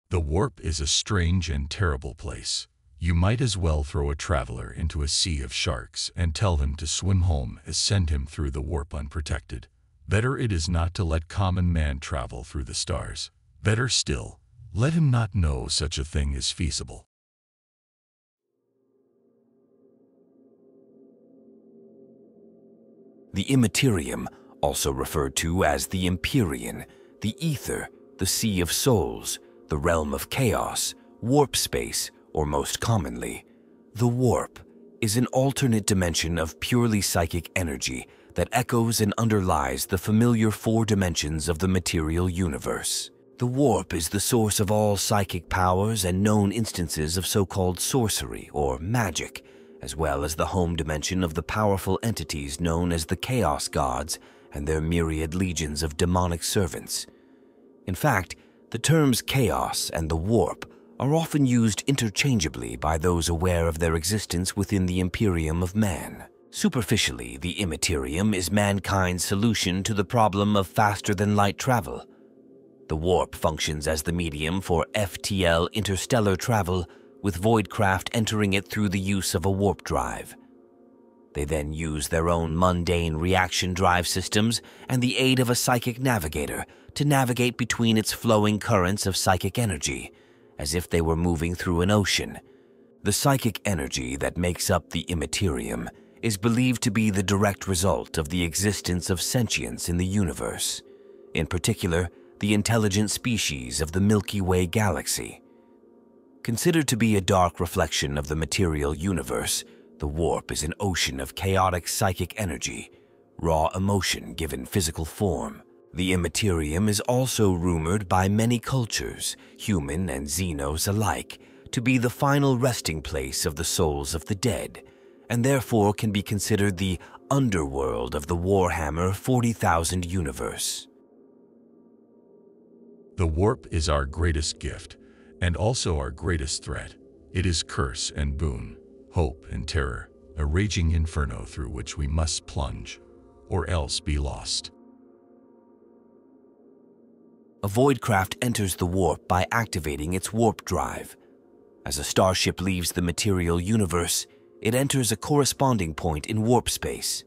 The warp is a strange and terrible place. You might as well throw a traveler into a sea of sharks and tell him to swim home as send him through the warp unprotected. Better it is not to let common man travel through the stars. Better still, let him not know such a thing is feasible. The Immaterium, also referred to as the Empyrean, the Ether, the Sea of Souls, the Realm of Chaos, Warpspace, or most commonly, the Warp, is an alternate dimension of purely psychic energy that echoes and underlies the familiar four dimensions of the material universe. The Warp is the source of all psychic powers and known instances of so-called sorcery or magic, as well as the home dimension of the powerful entities known as the Chaos Gods and their myriad legions of demonic servants. In fact, the terms Chaos and the Warp are often used interchangeably by those aware of their existence within the Imperium of man. Superficially, the Immaterium is mankind's solution to the problem of faster-than-light travel. The Warp functions as the medium for FTL interstellar travel, with voidcraft entering it through the use of a warp drive. They then use their own mundane reaction drive systems and the aid of a psychic navigator to navigate between its flowing currents of psychic energy, as if they were moving through an ocean. The psychic energy that makes up the Immaterium is believed to be the direct result of the existence of sentience in the universe, in particular, the intelligent species of the Milky Way galaxy. Considered to be a dark reflection of the material universe, the Warp is an ocean of chaotic psychic energy, raw emotion given physical form. The Immaterium is also rumored by many cultures, human and Xenos alike, to be the final resting place of the souls of the dead, and therefore can be considered the underworld of the Warhammer 40,000 universe. The warp is our greatest gift, and also our greatest threat. It is curse and boon, hope and terror, a raging inferno through which we must plunge, or else be lost. A voidcraft enters the warp by activating its warp drive. As a starship leaves the material universe, it enters a corresponding point in warp space.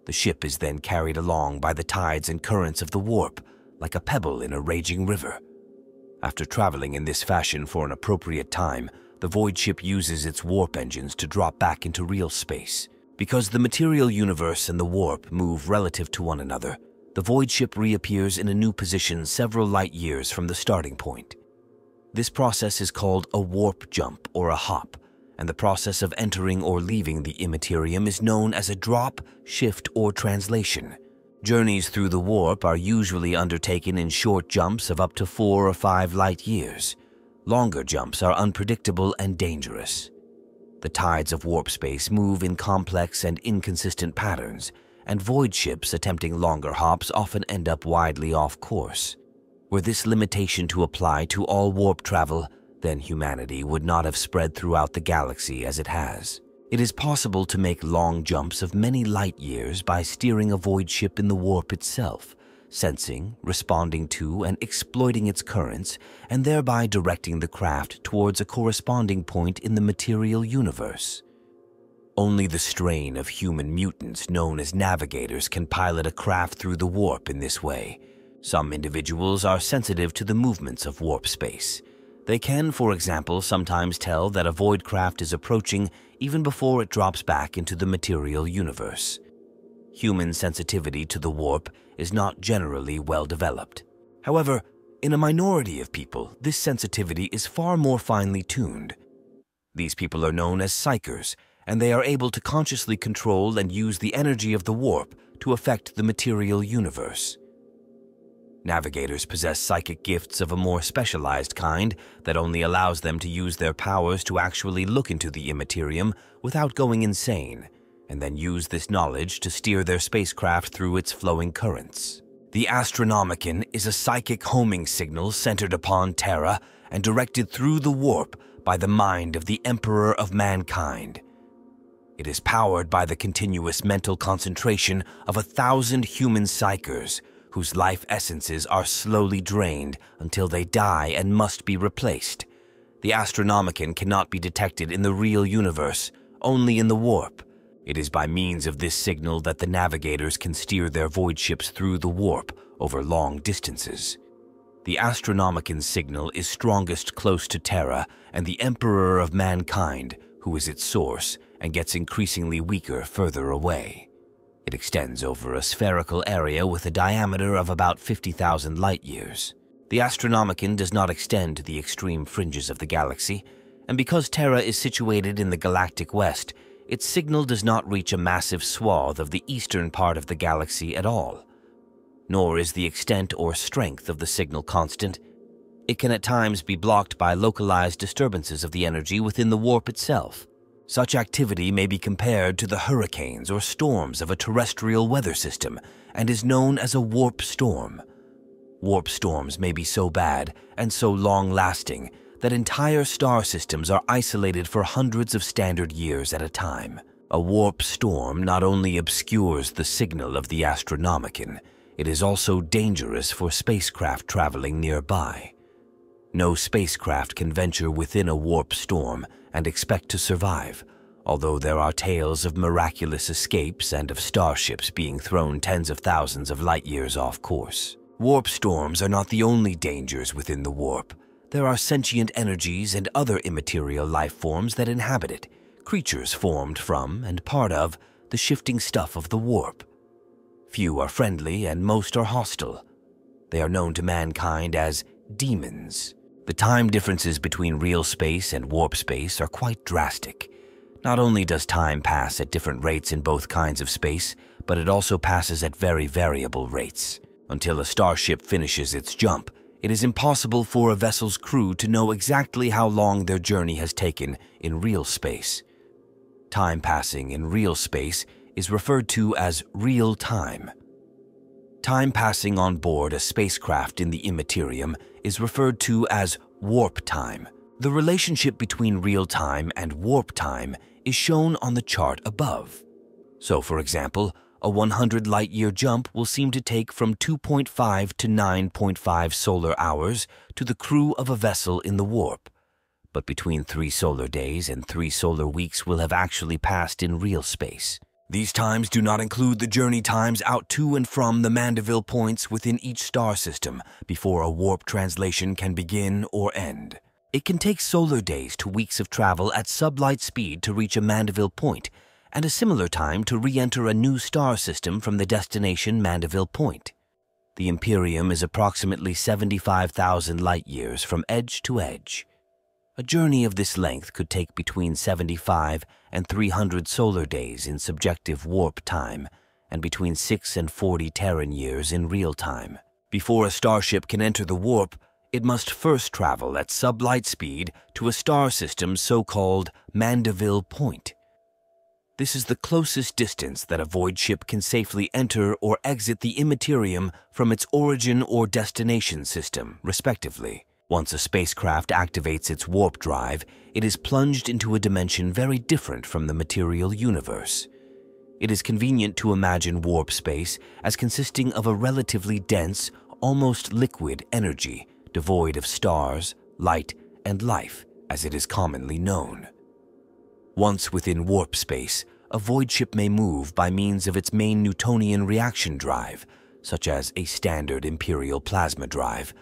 The ship is then carried along by the tides and currents of the warp, like a pebble in a raging river. After traveling in this fashion for an appropriate time, the void ship uses its warp engines to drop back into real space. Because the material universe and the warp move relative to one another, the void ship reappears in a new position several light years from the starting point. This process is called a warp jump or a hop, and the process of entering or leaving the Immaterium is known as a drop, shift, or translation. Journeys through the warp are usually undertaken in short jumps of up to 4 or 5 light years. Longer jumps are unpredictable and dangerous. The tides of warp space move in complex and inconsistent patterns, and void ships attempting longer hops often end up widely off course. Were this limitation to apply to all warp travel, then humanity would not have spread throughout the galaxy as it has. It is possible to make long jumps of many light years by steering a void ship in the warp itself, sensing, responding to, and exploiting its currents, and thereby directing the craft towards a corresponding point in the material universe. Only the strain of human mutants known as navigators can pilot a craft through the warp in this way. Some individuals are sensitive to the movements of warp space. They can, for example, sometimes tell that a void craft is approaching even before it drops back into the material universe. Human sensitivity to the warp is not generally well developed. However, in a minority of people, this sensitivity is far more finely tuned. These people are known as Psykers, and they are able to consciously control and use the energy of the warp to affect the material universe. Navigators possess psychic gifts of a more specialized kind that only allows them to use their powers to actually look into the Immaterium without going insane, and then use this knowledge to steer their spacecraft through its flowing currents. The Astronomican is a psychic homing signal centered upon Terra and directed through the warp by the mind of the Emperor of Mankind. It is powered by the continuous mental concentration of 1,000 human Psykers, whose life essences are slowly drained until they die and must be replaced. The Astronomican cannot be detected in the real universe, only in the warp. It is by means of this signal that the navigators can steer their void ships through the warp over long distances. The Astronomican's signal is strongest close to Terra and the Emperor of Mankind, who is its source, and gets increasingly weaker further away. It extends over a spherical area with a diameter of about 50,000 light-years. The Astronomican does not extend to the extreme fringes of the galaxy, and because Terra is situated in the galactic west, its signal does not reach a massive swath of the eastern part of the galaxy at all. Nor is the extent or strength of the signal constant. It can at times be blocked by localized disturbances of the energy within the warp itself. Such activity may be compared to the hurricanes or storms of a terrestrial weather system and is known as a warp storm. Warp storms may be so bad and so long-lasting that entire star systems are isolated for hundreds of standard years at a time. A warp storm not only obscures the signal of the Astronomican, it is also dangerous for spacecraft traveling nearby. No spacecraft can venture within a warp storm and expect to survive, although there are tales of miraculous escapes and of starships being thrown tens of thousands of light-years off course. Warp storms are not the only dangers within the warp. There are sentient energies and other immaterial life forms that inhabit it, creatures formed from and part of the shifting stuff of the warp. Few are friendly and most are hostile. They are known to mankind as Daemons. The time differences between Realspace and Warpspace are quite drastic. Not only does time pass at different rates in both kinds of space, but it also passes at very variable rates. Until a starship finishes its jump, it is impossible for a vessel's crew to know exactly how long their journey has taken in real space. Time passing in real space is referred to as real time. Time passing on board a spacecraft in the Immaterium is referred to as warp time. The relationship between real time and warp time is shown on the chart above. So, for example, a 100 light-year jump will seem to take from 2.5 to 9.5 solar hours to the crew of a vessel in the warp. But between 3 solar days and 3 solar weeks will have actually passed in real space. These times do not include the journey times out to and from the Mandeville points within each star system before a warp translation can begin or end. It can take solar days to weeks of travel at sublight speed to reach a Mandeville point, and a similar time to re-enter a new star system from the destination Mandeville point. The Imperium is approximately 75,000 light-years from edge to edge. A journey of this length could take between 75 and 300 solar days in subjective warp time, and between 6 and 40 Terran years in real time. Before a starship can enter the warp, it must first travel at sublight speed to a star system's so-called Mandeville point. This is the closest distance that a void ship can safely enter or exit the Immaterium from its origin or destination system, respectively. Once a spacecraft activates its warp drive, it is plunged into a dimension very different from the material universe. It is convenient to imagine warp space as consisting of a relatively dense, almost liquid energy, devoid of stars, light, and life, as it is commonly known. Once within warp space, a void ship may move by means of its main Newtonian reaction drive, such as a standard Imperial plasma drive,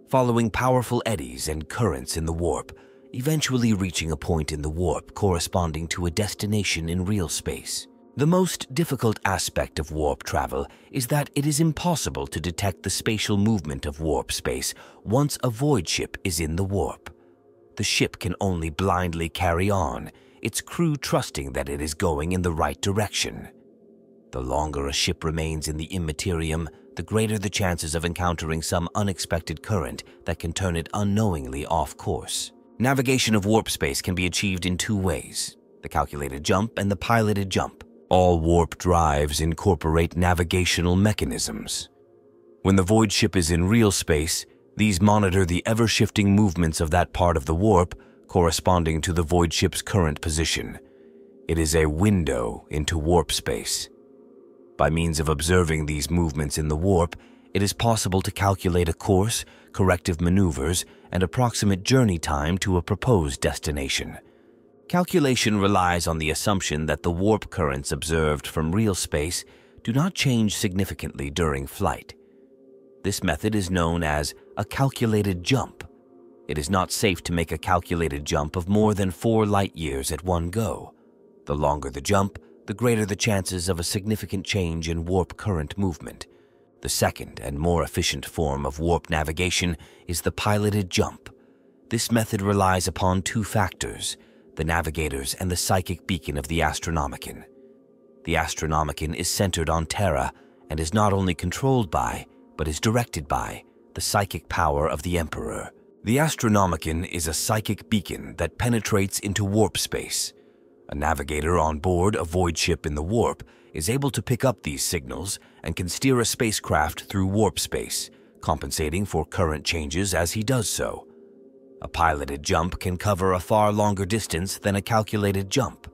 following powerful eddies and currents in the warp, eventually reaching a point in the warp corresponding to a destination in real space. The most difficult aspect of warp travel is that it is impossible to detect the spatial movement of warp space once a void ship is in the warp. The ship can only blindly carry on, its crew trusting that it is going in the right direction. The longer a ship remains in the Immaterium, the greater the chances of encountering some unexpected current that can turn it unknowingly off course. Navigation of warp space can be achieved in 2 ways: the calculated jump and the piloted jump. All warp drives incorporate navigational mechanisms. When the void ship is in real space, these monitor the ever-shifting movements of that part of the warp corresponding to the void ship's current position. It is a window into warp space. By means of observing these movements in the warp, it is possible to calculate a course, corrective maneuvers, and approximate journey time to a proposed destination. Calculation relies on the assumption that the warp currents observed from Realspace do not change significantly during flight. This method is known as a calculated jump. It is not safe to make a calculated jump of more than 4 light-years at one go. The longer the jump, the greater the chances of a significant change in warp current movement. The second and more efficient form of warp navigation is the piloted jump. This method relies upon 2 factors: the navigators and the psychic beacon of the Astronomican. The Astronomican is centered on Terra and is not only controlled by, but is directed by, the psychic power of the Emperor. The Astronomican is a psychic beacon that penetrates into warp space. A navigator on board a void ship in the warp is able to pick up these signals and can steer a spacecraft through warp space, compensating for current changes as he does so. A piloted jump can cover a far longer distance than a calculated jump.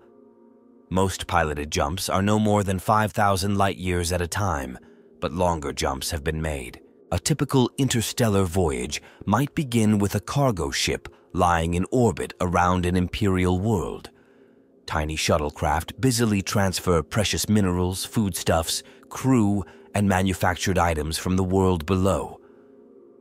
Most piloted jumps are no more than 5,000 light-years at a time, but longer jumps have been made. A typical interstellar voyage might begin with a cargo ship lying in orbit around an imperial world. Tiny shuttlecraft busily transfer precious minerals, foodstuffs, crew, and manufactured items from the world below.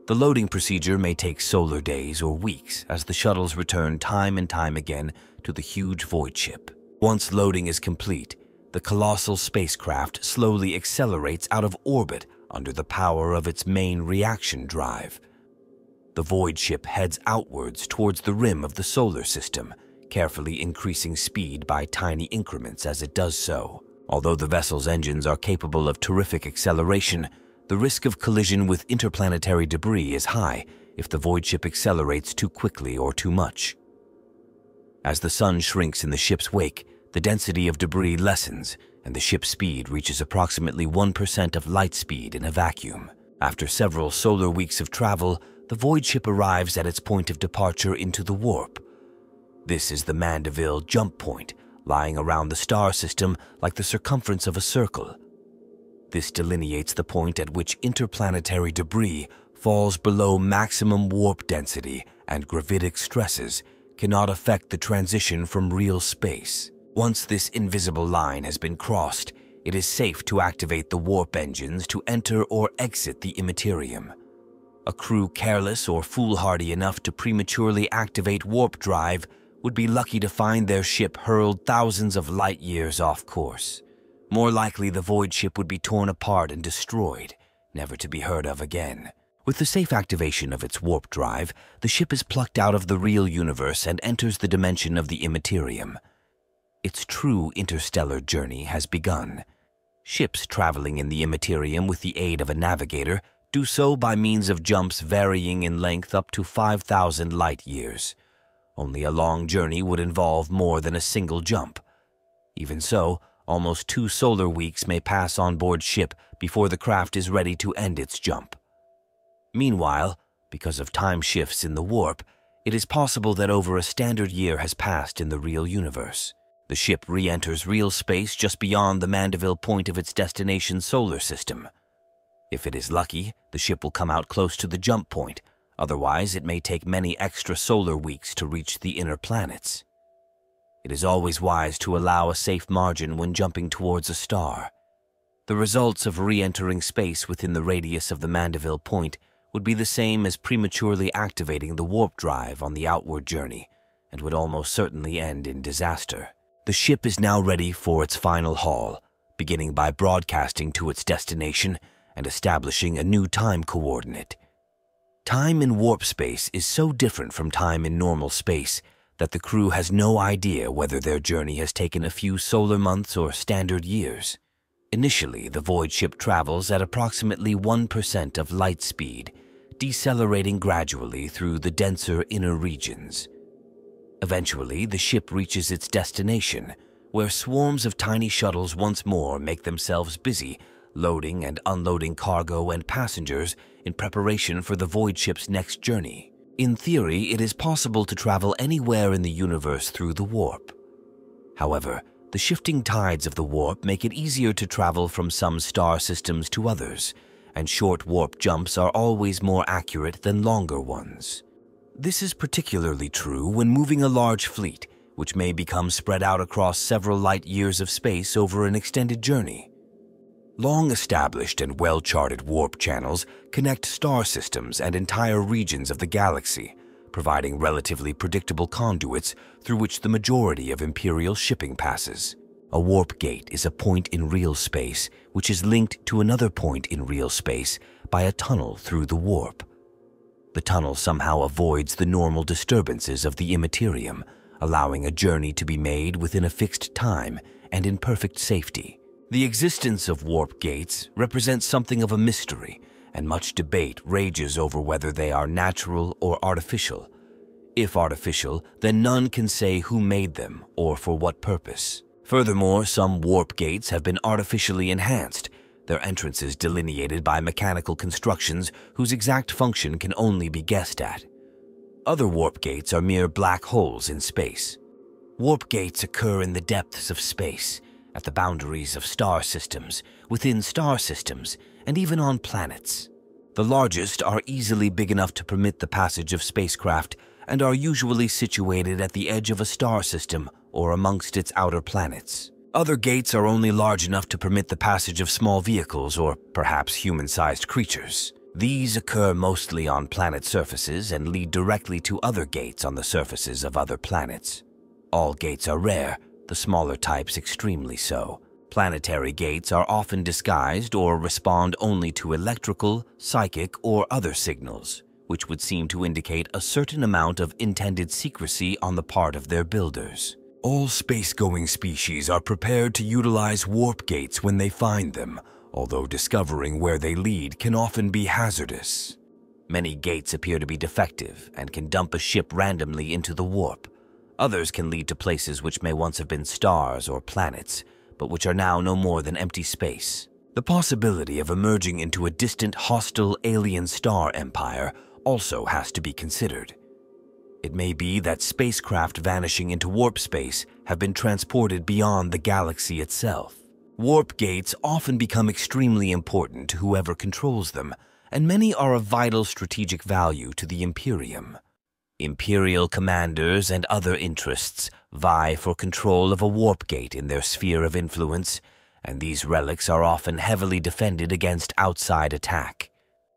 The loading procedure may take solar days or weeks as the shuttles return time and time again to the huge void ship. Once loading is complete, the colossal spacecraft slowly accelerates out of orbit under the power of its main reaction drive. The void ship heads outwards towards the rim of the solar system, carefully increasing speed by tiny increments as it does so. Although the vessel's engines are capable of terrific acceleration, the risk of collision with interplanetary debris is high if the void ship accelerates too quickly or too much. As the sun shrinks in the ship's wake, the density of debris lessens and the ship's speed reaches approximately 1% of light speed in a vacuum. After several solar weeks of travel, the void ship arrives at its point of departure into the warp. This is the Mandeville jump point, lying around the star system like the circumference of a circle. This delineates the point at which interplanetary debris falls below maximum warp density and gravitic stresses cannot affect the transition from real space. Once this invisible line has been crossed, it is safe to activate the warp engines to enter or exit the Immaterium. A crew careless or foolhardy enough to prematurely activate warp drive would be lucky to find their ship hurled thousands of light-years off course. More likely, the void ship would be torn apart and destroyed, never to be heard of again. With the safe activation of its warp drive, the ship is plucked out of the real universe and enters the dimension of the Immaterium. Its true interstellar journey has begun. Ships traveling in the Immaterium with the aid of a navigator do so by means of jumps varying in length up to 5,000 light-years. Only a long journey would involve more than a single jump. Even so, almost 2 solar weeks may pass on board ship before the craft is ready to end its jump. Meanwhile, because of time shifts in the warp, it is possible that over a standard year has passed in the real universe. The ship re-enters Realspace just beyond the Mandeville point of its destination solar system. If it is lucky, the ship will come out close to the jump point. Otherwise, it may take many extra solar weeks to reach the inner planets. It is always wise to allow a safe margin when jumping towards a star. The results of re-entering space within the radius of the Mandeville point would be the same as prematurely activating the warp drive on the outward journey, and would almost certainly end in disaster. The ship is now ready for its final haul, beginning by broadcasting to its destination and establishing a new time coordinate. Time in warp space is so different from time in normal space that the crew has no idea whether their journey has taken a few solar months or standard years. Initially, the void ship travels at approximately 1% of light speed, decelerating gradually through the denser inner regions. Eventually, the ship reaches its destination, where swarms of tiny shuttles once more make themselves busy loading and unloading cargo and passengers in preparation for the void ship's next journey. In theory, it is possible to travel anywhere in the universe through the warp. However, the shifting tides of the warp make it easier to travel from some star systems to others, and short warp jumps are always more accurate than longer ones. This is particularly true when moving a large fleet, which may become spread out across several light years of space over an extended journey. Long-established and well-charted warp channels connect star systems and entire regions of the galaxy, providing relatively predictable conduits through which the majority of Imperial shipping passes. A warp gate is a point in Realspace which is linked to another point in Realspace by a tunnel through the warp. The tunnel somehow avoids the normal disturbances of the Immaterium, allowing a journey to be made within a fixed time and in perfect safety. The existence of warp gates represents something of a mystery, and much debate rages over whether they are natural or artificial. If artificial, then none can say who made them or for what purpose. Furthermore, some warp gates have been artificially enhanced, their entrances delineated by mechanical constructions whose exact function can only be guessed at. Other warp gates are mere black holes in space. Warp gates occur in the depths of space, at the boundaries of star systems, within star systems, and even on planets. The largest are easily big enough to permit the passage of spacecraft and are usually situated at the edge of a star system or amongst its outer planets. Other gates are only large enough to permit the passage of small vehicles or perhaps human-sized creatures. These occur mostly on planet surfaces and lead directly to other gates on the surfaces of other planets. All gates are rare, the smaller types extremely so. Planetary gates are often disguised or respond only to electrical, psychic, or other signals, which would seem to indicate a certain amount of intended secrecy on the part of their builders. All space-going species are prepared to utilize warp gates when they find them, although discovering where they lead can often be hazardous. Many gates appear to be defective and can dump a ship randomly into the warp. Others can lead to places which may once have been stars or planets, but which are now no more than empty space. The possibility of emerging into a distant hostile alien star empire also has to be considered. It may be that spacecraft vanishing into warp space have been transported beyond the galaxy itself. Warp gates often become extremely important to whoever controls them, and many are of vital strategic value to the Imperium. Imperial commanders and other interests vie for control of a warp gate in their sphere of influence, and these relics are often heavily defended against outside attack.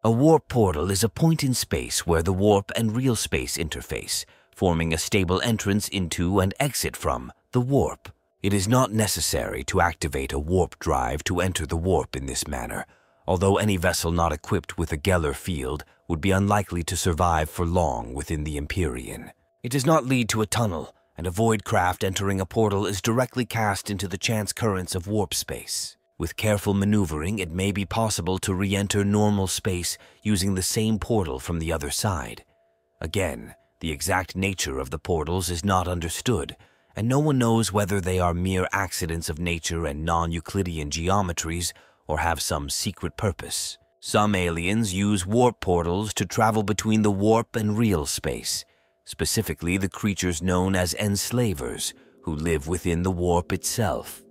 A warp portal is a point in space where the warp and Realspace interface, forming a stable entrance into and exit from the warp. It is not necessary to activate a warp drive to enter the warp in this manner, although any vessel not equipped with a Geller field would be unlikely to survive for long within the Empyrean. It does not lead to a tunnel, and a void craft entering a portal is directly cast into the chance currents of warp space. With careful maneuvering, it may be possible to re-enter normal space using the same portal from the other side. Again, the exact nature of the portals is not understood, and no one knows whether they are mere accidents of nature and non-Euclidean geometries or have some secret purpose. Some aliens use warp portals to travel between the warp and Realspace, specifically the creatures known as enslavers, who live within the warp itself.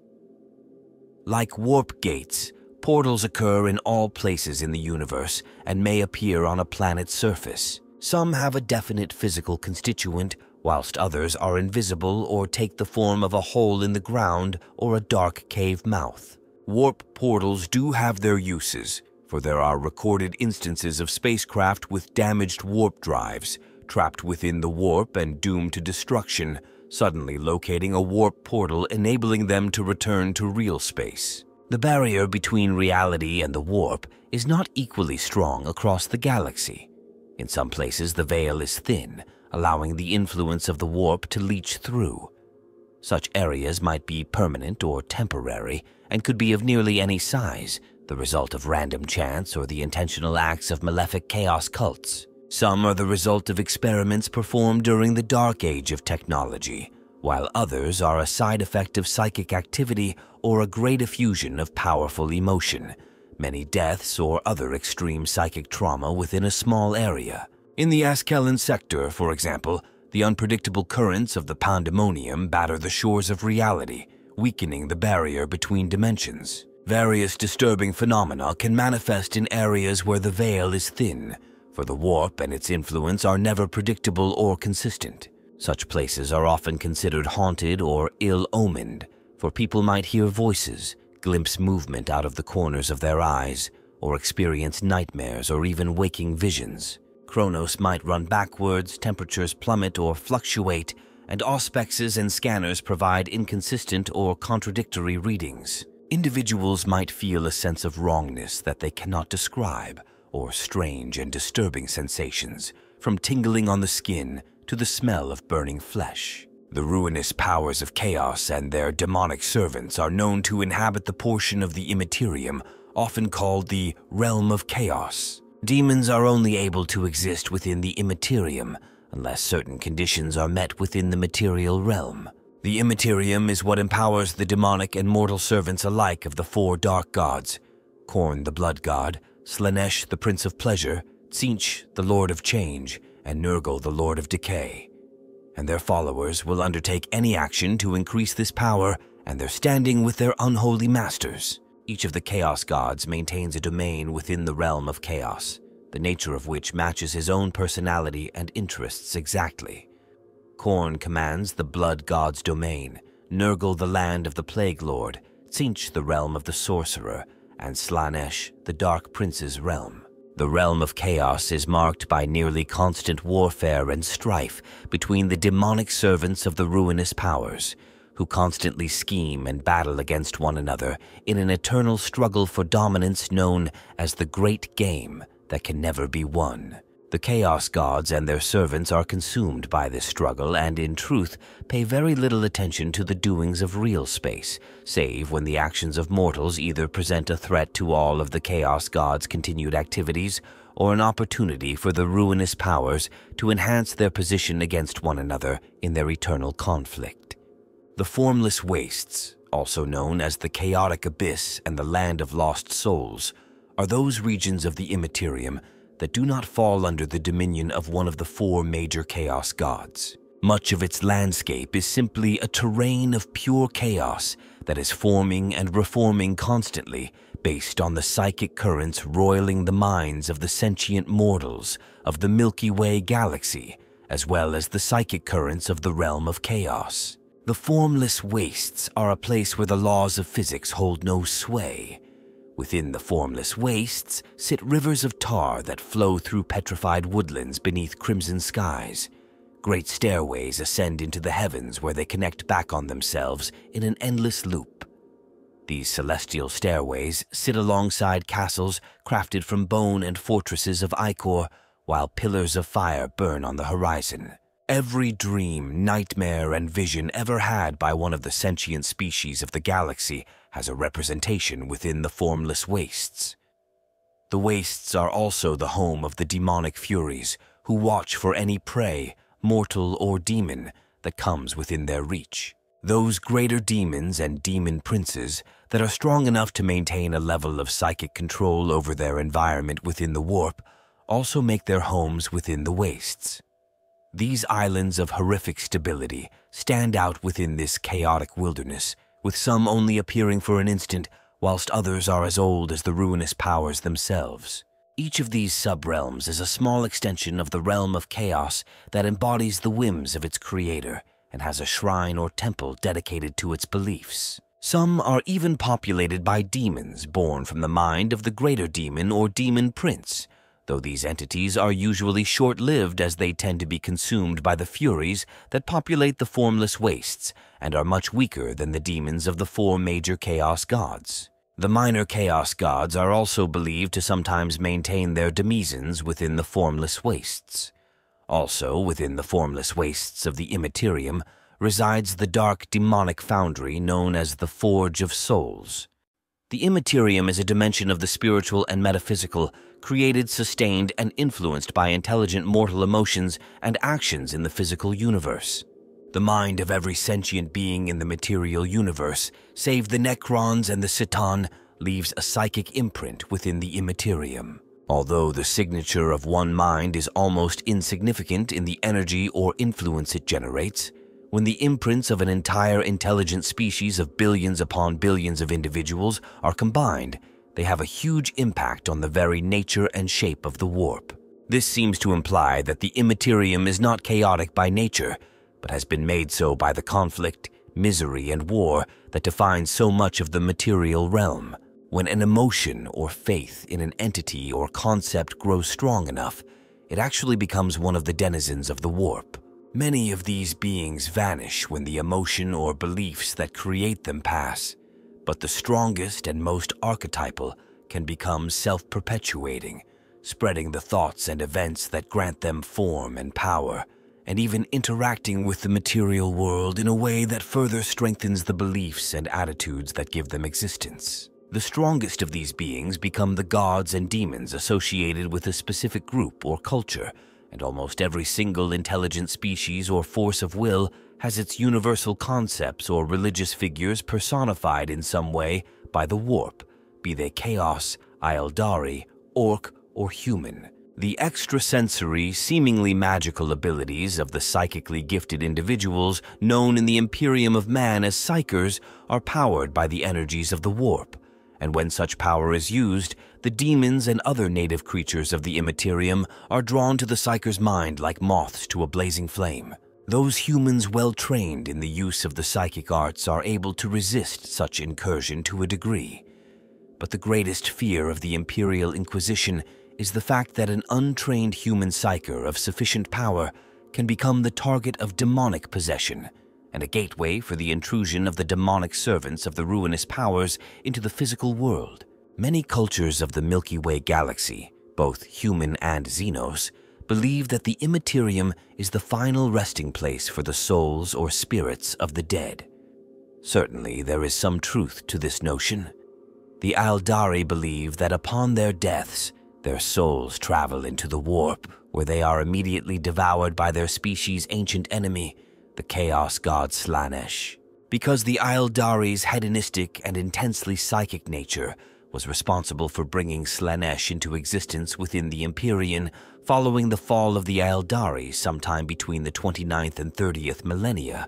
Like warp gates, portals occur in all places in the universe and may appear on a planet's surface. Some have a definite physical constituent, whilst others are invisible or take the form of a hole in the ground or a dark cave mouth. Warp portals do have their uses, for there are recorded instances of spacecraft with damaged warp drives, trapped within the warp and doomed to destruction, suddenly locating a warp portal enabling them to return to Realspace. The barrier between reality and the warp is not equally strong across the galaxy. In some places the veil is thin, allowing the influence of the warp to leach through. Such areas might be permanent or temporary, and could be of nearly any size, the result of random chance or the intentional acts of malefic chaos cults. Some are the result of experiments performed during the Dark Age of technology, while others are a side effect of psychic activity or a great effusion of powerful emotion, many deaths or other extreme psychic trauma within a small area. In the Askelon sector, for example, the unpredictable currents of the pandemonium batter the shores of reality, weakening the barrier between dimensions. Various disturbing phenomena can manifest in areas where the veil is thin, for the warp and its influence are never predictable or consistent. Such places are often considered haunted or ill-omened, for people might hear voices, glimpse movement out of the corners of their eyes, or experience nightmares or even waking visions. Chronos might run backwards, temperatures plummet or fluctuate, and auspexes and scanners provide inconsistent or contradictory readings. Individuals might feel a sense of wrongness that they cannot describe, or strange and disturbing sensations, from tingling on the skin to the smell of burning flesh. The ruinous powers of chaos and their demonic servants are known to inhabit the portion of the Immaterium, often called the Realm of Chaos. Demons are only able to exist within the Immaterium, unless certain conditions are met within the material realm. The Immaterium is what empowers the demonic and mortal servants alike of the four dark gods: Khorne the Blood God, Slaanesh the Prince of Pleasure, Tzeentch the Lord of Change, and Nurgle the Lord of Decay. And their followers will undertake any action to increase this power and their standing with their unholy masters. Each of the Chaos Gods maintains a domain within the realm of chaos, the nature of which matches his own personality and interests exactly. Khorne commands the Blood God's domain, Nurgle the land of the Plague Lord, Tzeentch the realm of the Sorcerer, and Slaanesh the Dark Prince's realm. The realm of chaos is marked by nearly constant warfare and strife between the demonic servants of the ruinous powers, who constantly scheme and battle against one another in an eternal struggle for dominance known as the Great Game that can never be won. The Chaos Gods and their servants are consumed by this struggle and, in truth, pay very little attention to the doings of Realspace, save when the actions of mortals either present a threat to all of the Chaos Gods' continued activities or an opportunity for the ruinous powers to enhance their position against one another in their eternal conflict. The Formless Wastes, also known as the Chaotic Abyss and the Land of Lost Souls, are those regions of the Immaterium that do not fall under the dominion of one of the four major Chaos Gods. Much of its landscape is simply a terrain of pure chaos that is forming and reforming constantly based on the psychic currents roiling the minds of the sentient mortals of the Milky Way galaxy, as well as the psychic currents of the realm of chaos. The Formless Wastes are a place where the laws of physics hold no sway. Within the Formless Wastes sit rivers of tar that flow through petrified woodlands beneath crimson skies. Great stairways ascend into the heavens where they connect back on themselves in an endless loop. These celestial stairways sit alongside castles crafted from bone and fortresses of ichor, while pillars of fire burn on the horizon. Every dream, nightmare, and vision ever had by one of the sentient species of the galaxy has a representation within the Formless Wastes. The Wastes are also the home of the demonic furies, who watch for any prey, mortal or demon, that comes within their reach. Those greater demons and demon princes that are strong enough to maintain a level of psychic control over their environment within the warp also make their homes within the Wastes. These islands of horrific stability stand out within this chaotic wilderness, with some only appearing for an instant, whilst others are as old as the ruinous powers themselves. Each of these sub-realms is a small extension of the realm of chaos that embodies the whims of its creator and has a shrine or temple dedicated to its beliefs. Some are even populated by demons born from the mind of the greater demon or demon prince, though these entities are usually short-lived as they tend to be consumed by the furies that populate the Formless Wastes and are much weaker than the demons of the four major Chaos Gods. The minor Chaos Gods are also believed to sometimes maintain their demesnes within the Formless Wastes. Also within the Formless Wastes of the Immaterium resides the dark demonic foundry known as the Forge of Souls. The Immaterium is a dimension of the spiritual and metaphysical, created, sustained, and influenced by intelligent mortal emotions and actions in the physical universe. The mind of every sentient being in the material universe, save the Necrons and the Citan, leaves a psychic imprint within the Immaterium. Although the signature of one mind is almost insignificant in the energy or influence it generates, When the imprints of an entire intelligent species of billions upon billions of individuals are combined, they have a huge impact on the very nature and shape of the warp. This seems to imply that the Immaterium is not chaotic by nature, but has been made so by the conflict, misery, and war that defines so much of the material realm. When an emotion or faith in an entity or concept grows strong enough, it actually becomes one of the denizens of the warp. Many of these beings vanish when the emotion or beliefs that create them pass, but the strongest and most archetypal can become self-perpetuating, spreading the thoughts and events that grant them form and power, and even interacting with the material world in a way that further strengthens the beliefs and attitudes that give them existence. The strongest of these beings become the gods and demons associated with a specific group or culture, and almost every single intelligent species or force of will has its universal concepts or religious figures personified in some way by the warp, be they chaos, Aeldari, orc, or human. The extrasensory, seemingly magical abilities of the psychically gifted individuals known in the Imperium of Man as Psykers are powered by the energies of the warp, and when such power is used, the demons and other native creatures of the Immaterium are drawn to the Psyker's mind like moths to a blazing flame. Those humans well trained in the use of the psychic arts are able to resist such incursion to a degree. But the greatest fear of the Imperial Inquisition is the fact that an untrained human psyker of sufficient power can become the target of demonic possession, and a gateway for the intrusion of the demonic servants of the ruinous powers into the physical world. Many cultures of the Milky Way galaxy, both human and Xenos, believe that the Immaterium is the final resting place for the souls or spirits of the dead. Certainly, there is some truth to this notion. The Aeldari believe that upon their deaths, their souls travel into the warp, where they are immediately devoured by their species' ancient enemy, the chaos god Slaanesh. Because the Aeldari's hedonistic and intensely psychic nature was responsible for bringing Slaanesh into existence within the Empyrean following the fall of the Aeldari sometime between the 29th and 30th millennia,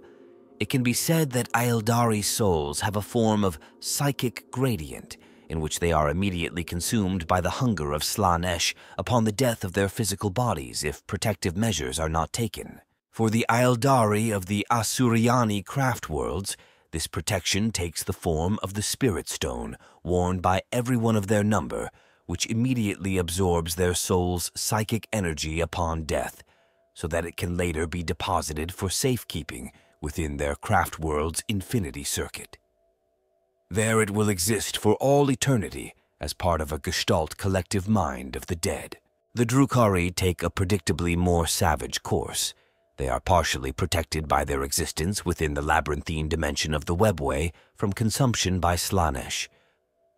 it can be said that Aeldari souls have a form of psychic gradient in which they are immediately consumed by the hunger of Slaanesh upon the death of their physical bodies if protective measures are not taken. For the Aeldari of the Asuryani craft worlds, this protection takes the form of the Spirit Stone worn by everyone of their number, which immediately absorbs their soul's psychic energy upon death, so that it can later be deposited for safekeeping within their craft world's infinity circuit. There it will exist for all eternity as part of a Gestalt collective mind of the dead. The Drukhari take a predictably more savage course. They are partially protected by their existence within the labyrinthine dimension of the webway from consumption by Slaanesh.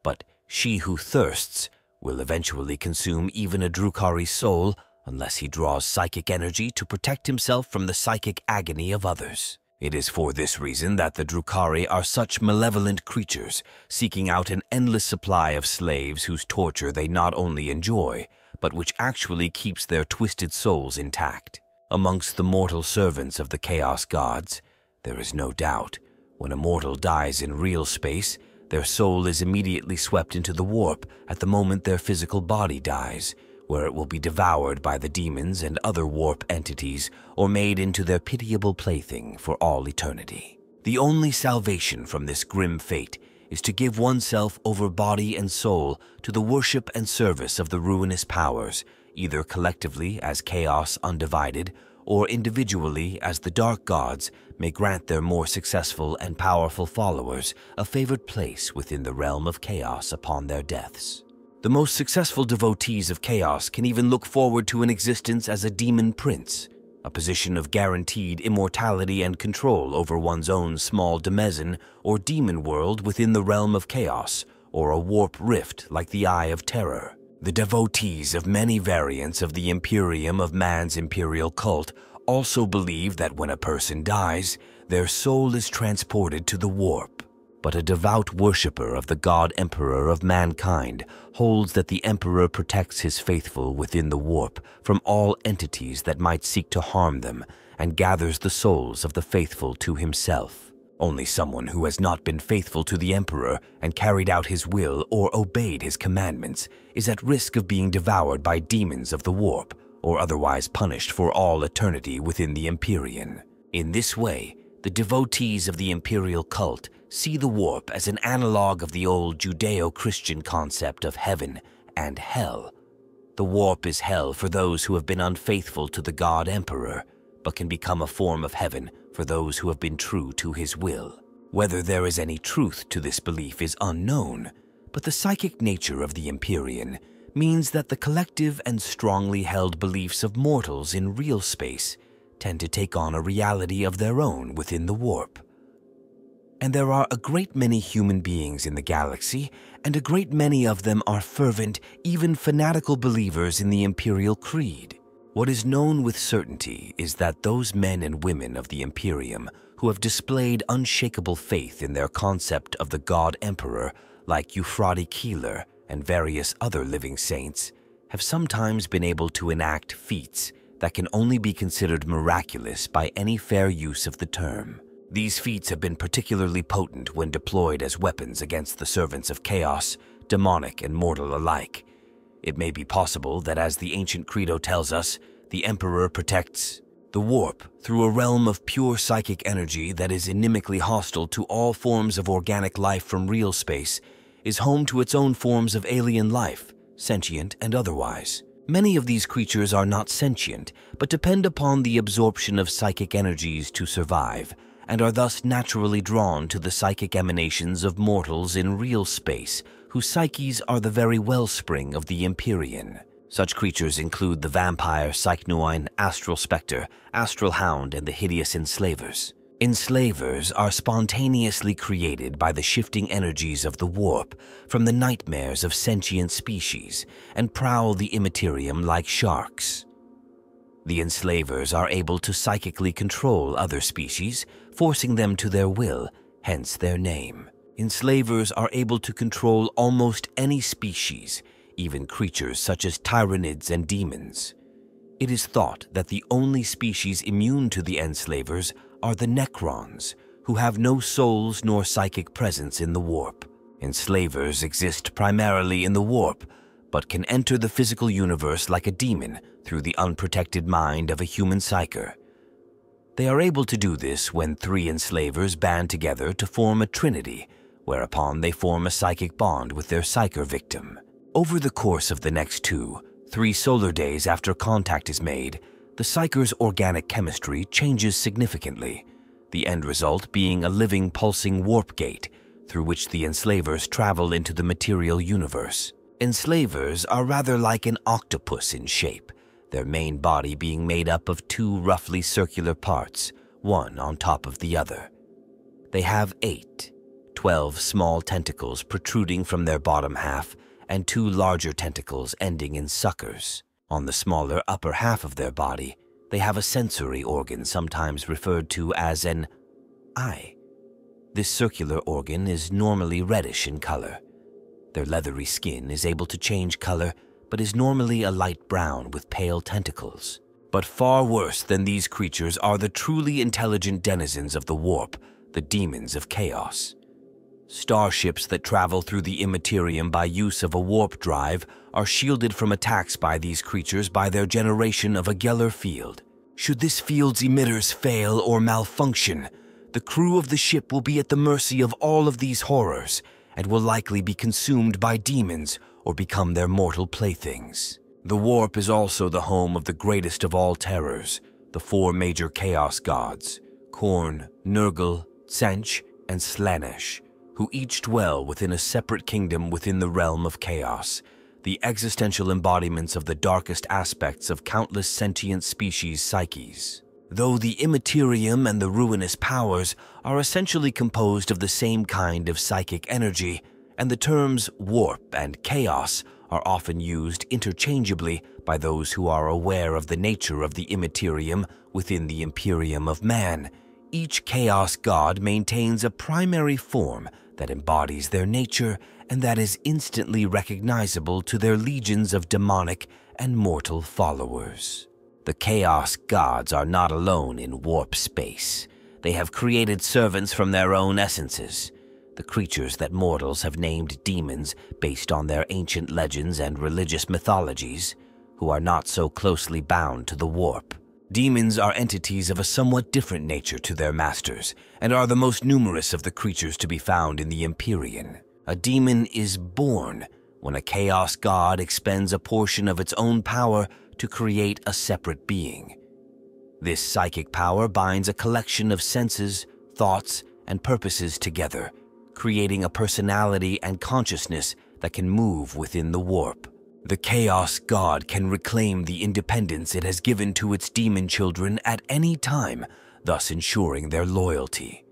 But she who thirsts will eventually consume even a Drukhari soul unless he draws psychic energy to protect himself from the psychic agony of others. It is for this reason that the Drukhari are such malevolent creatures, seeking out an endless supply of slaves whose torture they not only enjoy, but which actually keeps their twisted souls intact. Amongst the mortal servants of the Chaos Gods, there is no doubt, when a mortal dies in Realspace, their soul is immediately swept into the warp at the moment their physical body dies, where it will be devoured by the demons and other warp entities or made into their pitiable plaything for all eternity. The only salvation from this grim fate is to give oneself over body and soul to the worship and service of the ruinous powers, either collectively as chaos undivided or individually as the dark gods may grant their more successful and powerful followers a favored place within the realm of chaos upon their deaths. The most successful devotees of chaos can even look forward to an existence as a demon prince, a position of guaranteed immortality and control over one's own small demezon or demon world within the realm of chaos, or a warp rift like the Eye of Terror. The devotees of many variants of the Imperium of Man's imperial cult also believe that when a person dies, their soul is transported to the warp. But a devout worshipper of the God Emperor of mankind holds that the Emperor protects his faithful within the warp from all entities that might seek to harm them, and gathers the souls of the faithful to himself. Only someone who has not been faithful to the Emperor and carried out his will or obeyed his commandments is at risk of being devoured by demons of the warp or otherwise punished for all eternity within the Empyrean. In this way, the devotees of the imperial cult see the warp as an analog of the old Judeo-Christian concept of heaven and hell. The warp is hell for those who have been unfaithful to the God Emperor, but can become a form of heaven for those who have been true to his will. Whether there is any truth to this belief is unknown, but the psychic nature of the Empyrean means that the collective and strongly held beliefs of mortals in real space tend to take on a reality of their own within the warp. And there are a great many human beings in the galaxy, and a great many of them are fervent, even fanatical believers in the Imperial Creed. What is known with certainty is that those men and women of the Imperium who have displayed unshakable faith in their concept of the God Emperor, like Euphrates Keeler and various other living saints, have sometimes been able to enact feats that can only be considered miraculous by any fair use of the term. These feats have been particularly potent when deployed as weapons against the servants of chaos, demonic and mortal alike. It may be possible that, as the ancient credo tells us, the Emperor protects the warp through a realm of pure psychic energy that is inimically hostile to all forms of organic life from real space, is home to its own forms of alien life, sentient and otherwise. Many of these creatures are not sentient, but depend upon the absorption of psychic energies to survive, and are thus naturally drawn to the psychic emanations of mortals in real space, whose psyches are the very wellspring of the Empyrean. Such creatures include the vampire Psychnoin, Astral Spectre, Astral Hound, and the hideous Enslavers. Enslavers are spontaneously created by the shifting energies of the warp from the nightmares of sentient species and prowl the Immaterium like sharks. The Enslavers are able to psychically control other species, forcing them to their will, hence their name. Enslavers are able to control almost any species, even creatures such as tyrannids and demons. It is thought that the only species immune to the Enslavers are the Necrons, who have no souls nor psychic presence in the warp. Enslavers exist primarily in the warp, but can enter the physical universe like a demon through the unprotected mind of a human Psyker. They are able to do this when 3 Enslavers band together to form a trinity, whereupon they form a psychic bond with their Psyker victim. Over the course of the next 2-3 solar days after contact is made, the Psyker's organic chemistry changes significantly, the end result being a living, pulsing warp gate through which the Enslavers travel into the material universe. Enslavers are rather like an octopus in shape, their main body being made up of 2 roughly circular parts, one on top of the other. They have 12 small tentacles protruding from their bottom half and 2 larger tentacles ending in suckers. On the smaller upper half of their body, they have a sensory organ sometimes referred to as an eye. This circular organ is normally reddish in color. Their leathery skin is able to change color, but is normally a light brown with pale tentacles. But far worse than these creatures are the truly intelligent denizens of the warp, the demons of chaos. Starships that travel through the Immaterium by use of a warp drive are shielded from attacks by these creatures by their generation of a Geller field. Should this field's emitters fail or malfunction, the crew of the ship will be at the mercy of all of these horrors and will likely be consumed by demons or become their mortal playthings. The warp is also the home of the greatest of all terrors, the 4 major chaos gods, Khorne, Nurgle, Tsench, and Slaanesh, who each dwell within a separate kingdom within the realm of chaos, the existential embodiments of the darkest aspects of countless sentient species' psyches. Though the Immaterium and the ruinous powers are essentially composed of the same kind of psychic energy, and the terms warp and chaos are often used interchangeably by those who are aware of the nature of the Immaterium within the Imperium of Man, each chaos god maintains a primary form that embodies their nature and that is instantly recognizable to their legions of demonic and mortal followers. The Chaos Gods are not alone in Warpspace. They have created servants from their own essences, the creatures that mortals have named demons based on their ancient legends and religious mythologies, who are not so closely bound to the warp. Demons are entities of a somewhat different nature to their masters, and are the most numerous of the creatures to be found in the Empyrean. A demon is born when a Chaos God expends a portion of its own power to create a separate being. This psychic power binds a collection of senses, thoughts, and purposes together, creating a personality and consciousness that can move within the warp. The Chaos God can reclaim the independence it has given to its demon children at any time, thus ensuring their loyalty.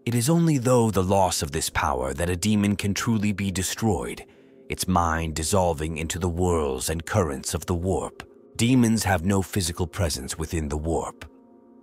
It is only through the loss of this power that a demon can truly be destroyed, its mind dissolving into the whirls and currents of the warp. Demons have no physical presence within the warp.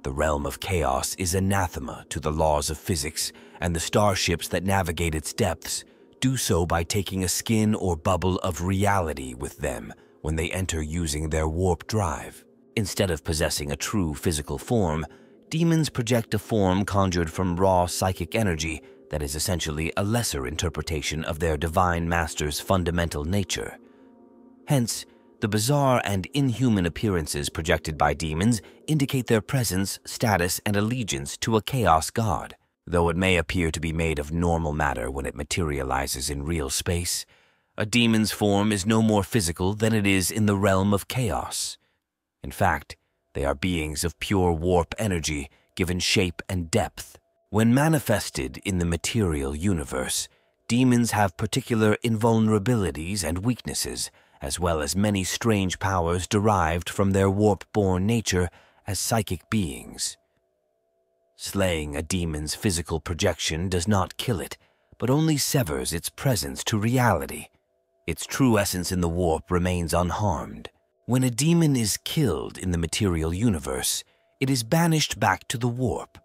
The realm of chaos is anathema to the laws of physics, and the starships that navigate its depths do so by taking a skin or bubble of reality with them when they enter using their warp drive. Instead of possessing a true physical form, demons project a form conjured from raw psychic energy that is essentially a lesser interpretation of their divine master's fundamental nature. Hence, the bizarre and inhuman appearances projected by demons indicate their presence, status, and allegiance to a chaos god. Though it may appear to be made of normal matter when it materializes in real space, a demon's form is no more physical than it is in the realm of chaos. In fact, they are beings of pure warp energy given shape and depth. When manifested in the material universe, demons have particular invulnerabilities and weaknesses, as well as many strange powers derived from their warp-born nature as psychic beings. Slaying a demon's physical projection does not kill it, but only severs its presence to reality. Its true essence in the warp remains unharmed. When a demon is killed in the material universe, it is banished back to the warp.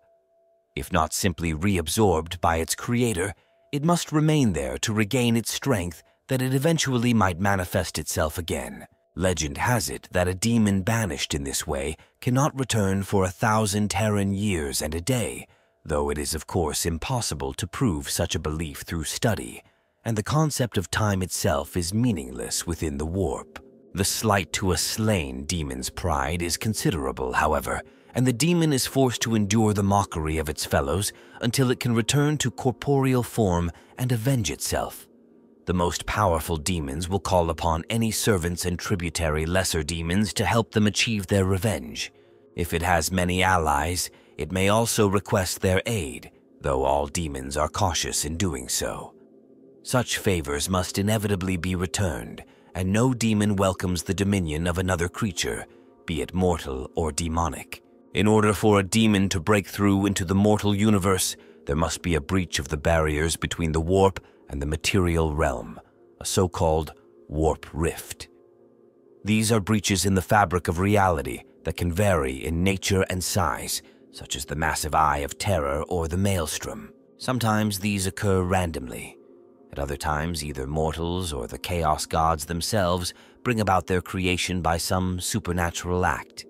If not simply reabsorbed by its creator, it must remain there to regain its strength that it eventually might manifest itself again. Legend has it that a demon banished in this way cannot return for 1,000 Terran years and a day, though it is of course impossible to prove such a belief through study, and the concept of time itself is meaningless within the warp. The slight to a slain demon's pride is considerable, however, and the demon is forced to endure the mockery of its fellows until it can return to corporeal form and avenge itself. The most powerful demons will call upon any servants and tributary lesser demons to help them achieve their revenge. If it has many allies, it may also request their aid, though all demons are cautious in doing so. Such favors must inevitably be returned, and no demon welcomes the dominion of another creature, be it mortal or demonic. In order for a demon to break through into the mortal universe, there must be a breach of the barriers between the warp and the material realm, a so-called warp rift. These are breaches in the fabric of reality that can vary in nature and size, such as the massive Eye of Terror or the Maelstrom. Sometimes these occur randomly. At other times, either mortals or the chaos gods themselves bring about their creation by some supernatural act.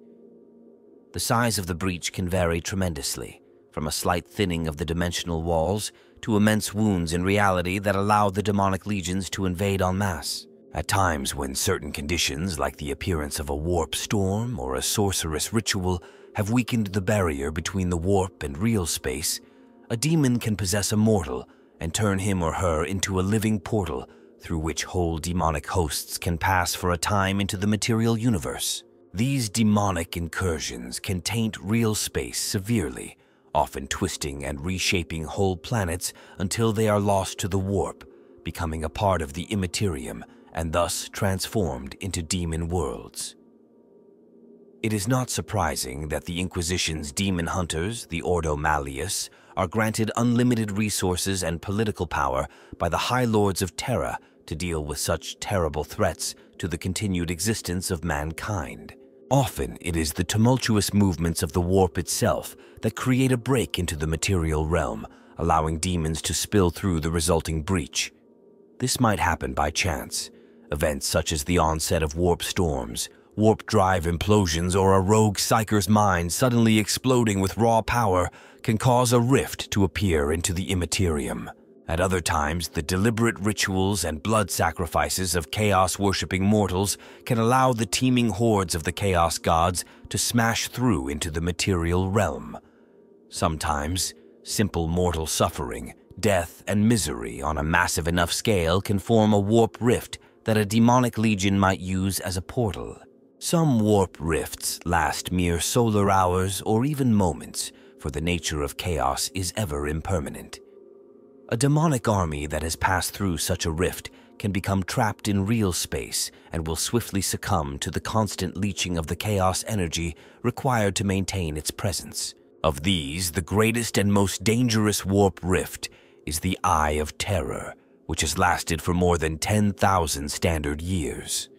The size of the breach can vary tremendously, from a slight thinning of the dimensional walls to immense wounds in reality that allow the demonic legions to invade en masse. At times when certain conditions, like the appearance of a warp storm or a sorcerous ritual, have weakened the barrier between the warp and real space, a demon can possess a mortal and turn him or her into a living portal through which whole demonic hosts can pass for a time into the material universe. These demonic incursions can taint real space severely, often twisting and reshaping whole planets until they are lost to the warp, becoming a part of the Immaterium and thus transformed into demon worlds. It is not surprising that the Inquisition's demon hunters, the Ordo Malleus, are granted unlimited resources and political power by the High Lords of Terra to deal with such terrible threats to the continued existence of mankind. Often it is the tumultuous movements of the warp itself that create a break into the material realm, allowing demons to spill through the resulting breach. This might happen by chance. Events such as the onset of warp storms, Warp drive implosions or a rogue Psyker's mind suddenly exploding with raw power can cause a rift to appear into the Immaterium. At other times, the deliberate rituals and blood sacrifices of chaos-worshipping mortals can allow the teeming hordes of the Chaos Gods to smash through into the material realm. Sometimes, simple mortal suffering, death, and misery on a massive enough scale can form a warp rift that a demonic legion might use as a portal. Some warp rifts last mere solar hours or even moments, for the nature of chaos is ever impermanent. A demonic army that has passed through such a rift can become trapped in Realspace and will swiftly succumb to the constant leeching of the chaos energy required to maintain its presence. Of these, the greatest and most dangerous warp rift is the Eye of Terror, which has lasted for more than 10,000 standard years.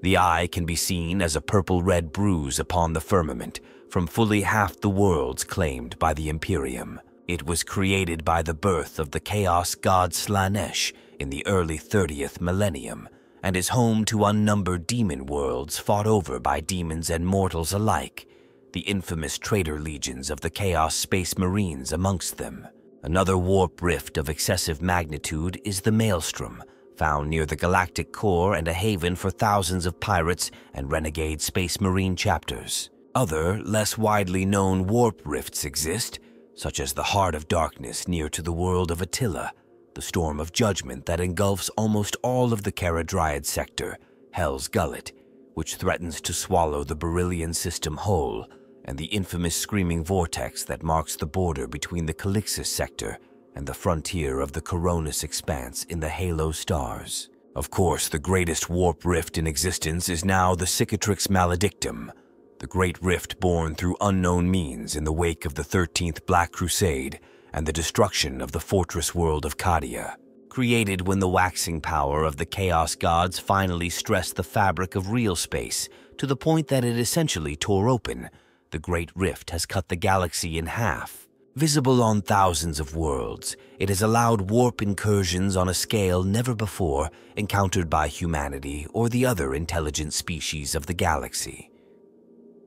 The eye can be seen as a purple-red bruise upon the firmament from fully half the worlds claimed by the Imperium. It was created by the birth of the chaos god Slanesh in the early 30th millennium and is home to unnumbered demon worlds fought over by demons and mortals alike, the infamous traitor legions of the Chaos Space Marines amongst them. Another warp rift of excessive magnitude is the Maelstrom, found near the Galactic core and a haven for thousands of pirates and renegade Space Marine chapters. Other, less widely known warp rifts exist, such as the Heart of Darkness near to the world of Attila, the Storm of Judgment that engulfs almost all of the Caradryad sector, Hell's Gullet, which threatens to swallow the Beryllian system whole, and the infamous Screaming Vortex that marks the border between the Calixis sector and the frontier of the Coronis expanse in the Halo stars. Of course, the greatest warp rift in existence is now the Cicatrix Maledictum, the great rift born through unknown means in the wake of the 13th Black Crusade and the destruction of the fortress world of Cadia. Created when the waxing power of the Chaos Gods finally stressed the fabric of Realspace to the point that it essentially tore open, the great rift has cut the galaxy in half. Visible on thousands of worlds, it has allowed warp incursions on a scale never before encountered by humanity or the other intelligent species of the galaxy.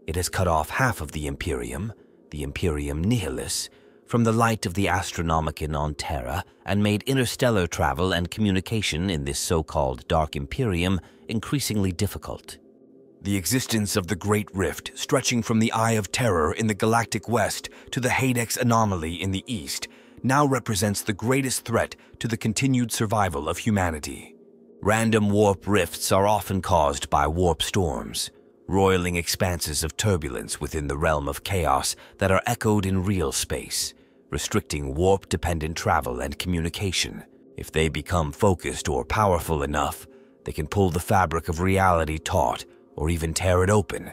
It has cut off half of the Imperium Nihilus, from the light of the Astronomican on Terra and made interstellar travel and communication in this so-called Dark Imperium increasingly difficult. The existence of the Great Rift, stretching from the Eye of Terror in the galactic west to the Hadex anomaly in the east, now represents the greatest threat to the continued survival of humanity. Random warp rifts are often caused by warp storms, roiling expanses of turbulence within the realm of chaos that are echoed in real space, restricting warp-dependent travel and communication. If they become focused or powerful enough, they can pull the fabric of reality taut or even tear it open.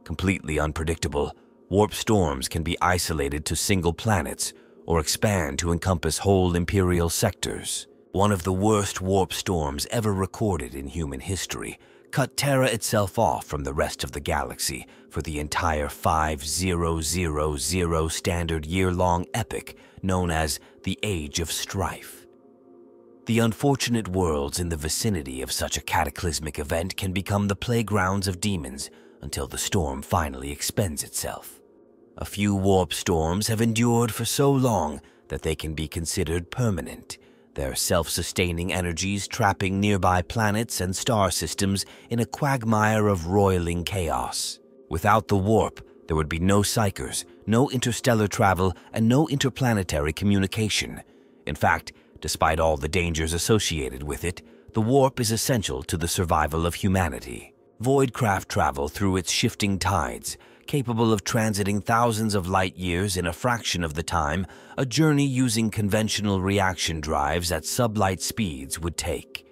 Completely unpredictable, warp storms can be isolated to single planets or expand to encompass whole imperial sectors. One of the worst warp storms ever recorded in human history cut Terra itself off from the rest of the galaxy for the entire 5000 standard year-long epoch known as the Age of Strife. The unfortunate worlds in the vicinity of such a cataclysmic event can become the playgrounds of demons until the storm finally expends itself. A few warp storms have endured for so long that they can be considered permanent, their self-sustaining energies trapping nearby planets and star systems in a quagmire of roiling chaos. Without the warp, there would be no Psykers, no interstellar travel, and no interplanetary communication. In fact, despite all the dangers associated with it, the warp is essential to the survival of humanity. Voidcraft travel through its shifting tides, capable of transiting thousands of light years in a fraction of the time a journey using conventional reaction drives at sublight speeds would take.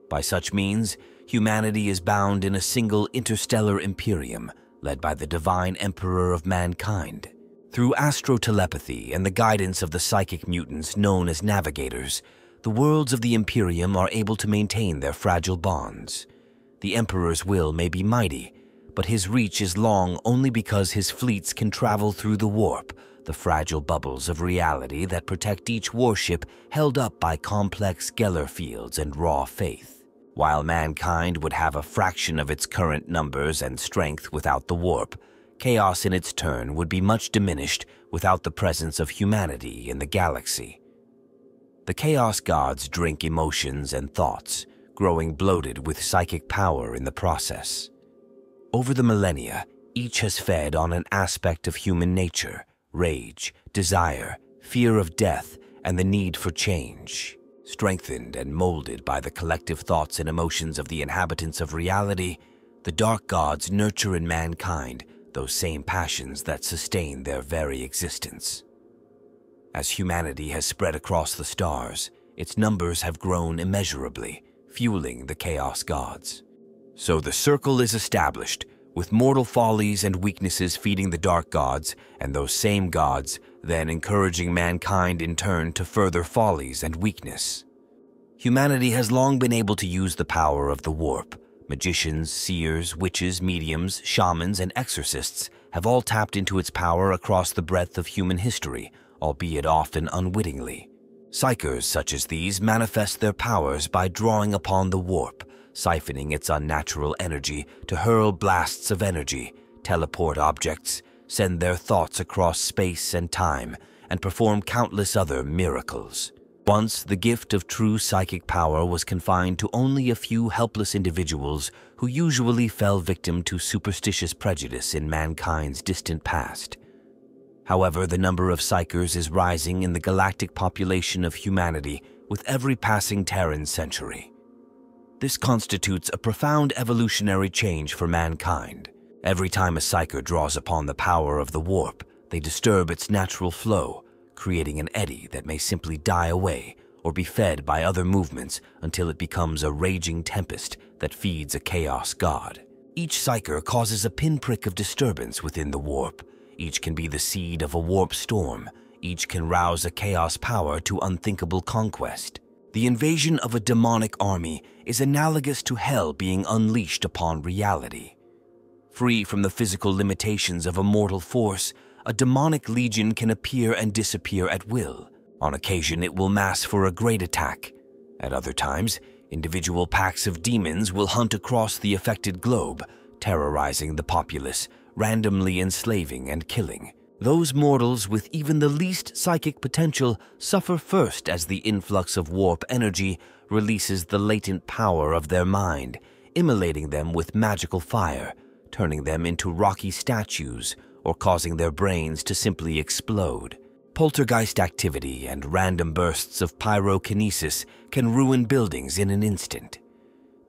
By such means, humanity is bound in a single interstellar imperium led by the divine emperor of mankind. Through astro-telepathy and the guidance of the psychic mutants known as navigators, the worlds of the Imperium are able to maintain their fragile bonds. The Emperor's will may be mighty, but his reach is long only because his fleets can travel through the warp, the fragile bubbles of reality that protect each warship held up by complex Geller fields and raw faith. While mankind would have a fraction of its current numbers and strength without the warp, chaos in its turn would be much diminished without the presence of humanity in the galaxy. The Chaos Gods drink emotions and thoughts, growing bloated with psychic power in the process. Over the millennia, each has fed on an aspect of human nature: rage, desire, fear of death, and the need for change. Strengthened and molded by the collective thoughts and emotions of the inhabitants of reality, the Dark Gods nurture in mankind those same passions that sustain their very existence. As humanity has spread across the stars, its numbers have grown immeasurably, fueling the Chaos Gods. So the circle is established, with mortal follies and weaknesses feeding the Dark Gods, and those same gods then encouraging mankind in turn to further follies and weakness. Humanity has long been able to use the power of the warp. Magicians, seers, witches, mediums, shamans, and exorcists have all tapped into its power across the breadth of human history, albeit often unwittingly. Psykers such as these manifest their powers by drawing upon the warp, siphoning its unnatural energy to hurl blasts of energy, teleport objects, send their thoughts across space and time, and perform countless other miracles. Once, the gift of true psychic power was confined to only a few helpless individuals who usually fell victim to superstitious prejudice in mankind's distant past. However, the number of Psykers is rising in the galactic population of humanity with every passing Terran century. This constitutes a profound evolutionary change for mankind. Every time a Psyker draws upon the power of the warp, they disturb its natural flow, creating an eddy that may simply die away or be fed by other movements until it becomes a raging tempest that feeds a Chaos God. Each Psyker causes a pinprick of disturbance within the warp. Each can be the seed of a warp storm. Each can rouse a chaos power to unthinkable conquest. The invasion of a demonic army is analogous to hell being unleashed upon reality. Free from the physical limitations of a mortal force, a demonic legion can appear and disappear at will. On occasion, it will mass for a great attack. At other times, individual packs of demons will hunt across the affected globe, terrorizing the populace, randomly enslaving and killing. Those mortals with even the least psychic potential suffer first as the influx of warp energy releases the latent power of their mind, immolating them with magical fire, turning them into rocky statues, or causing their brains to simply explode. Poltergeist activity and random bursts of pyrokinesis can ruin buildings in an instant.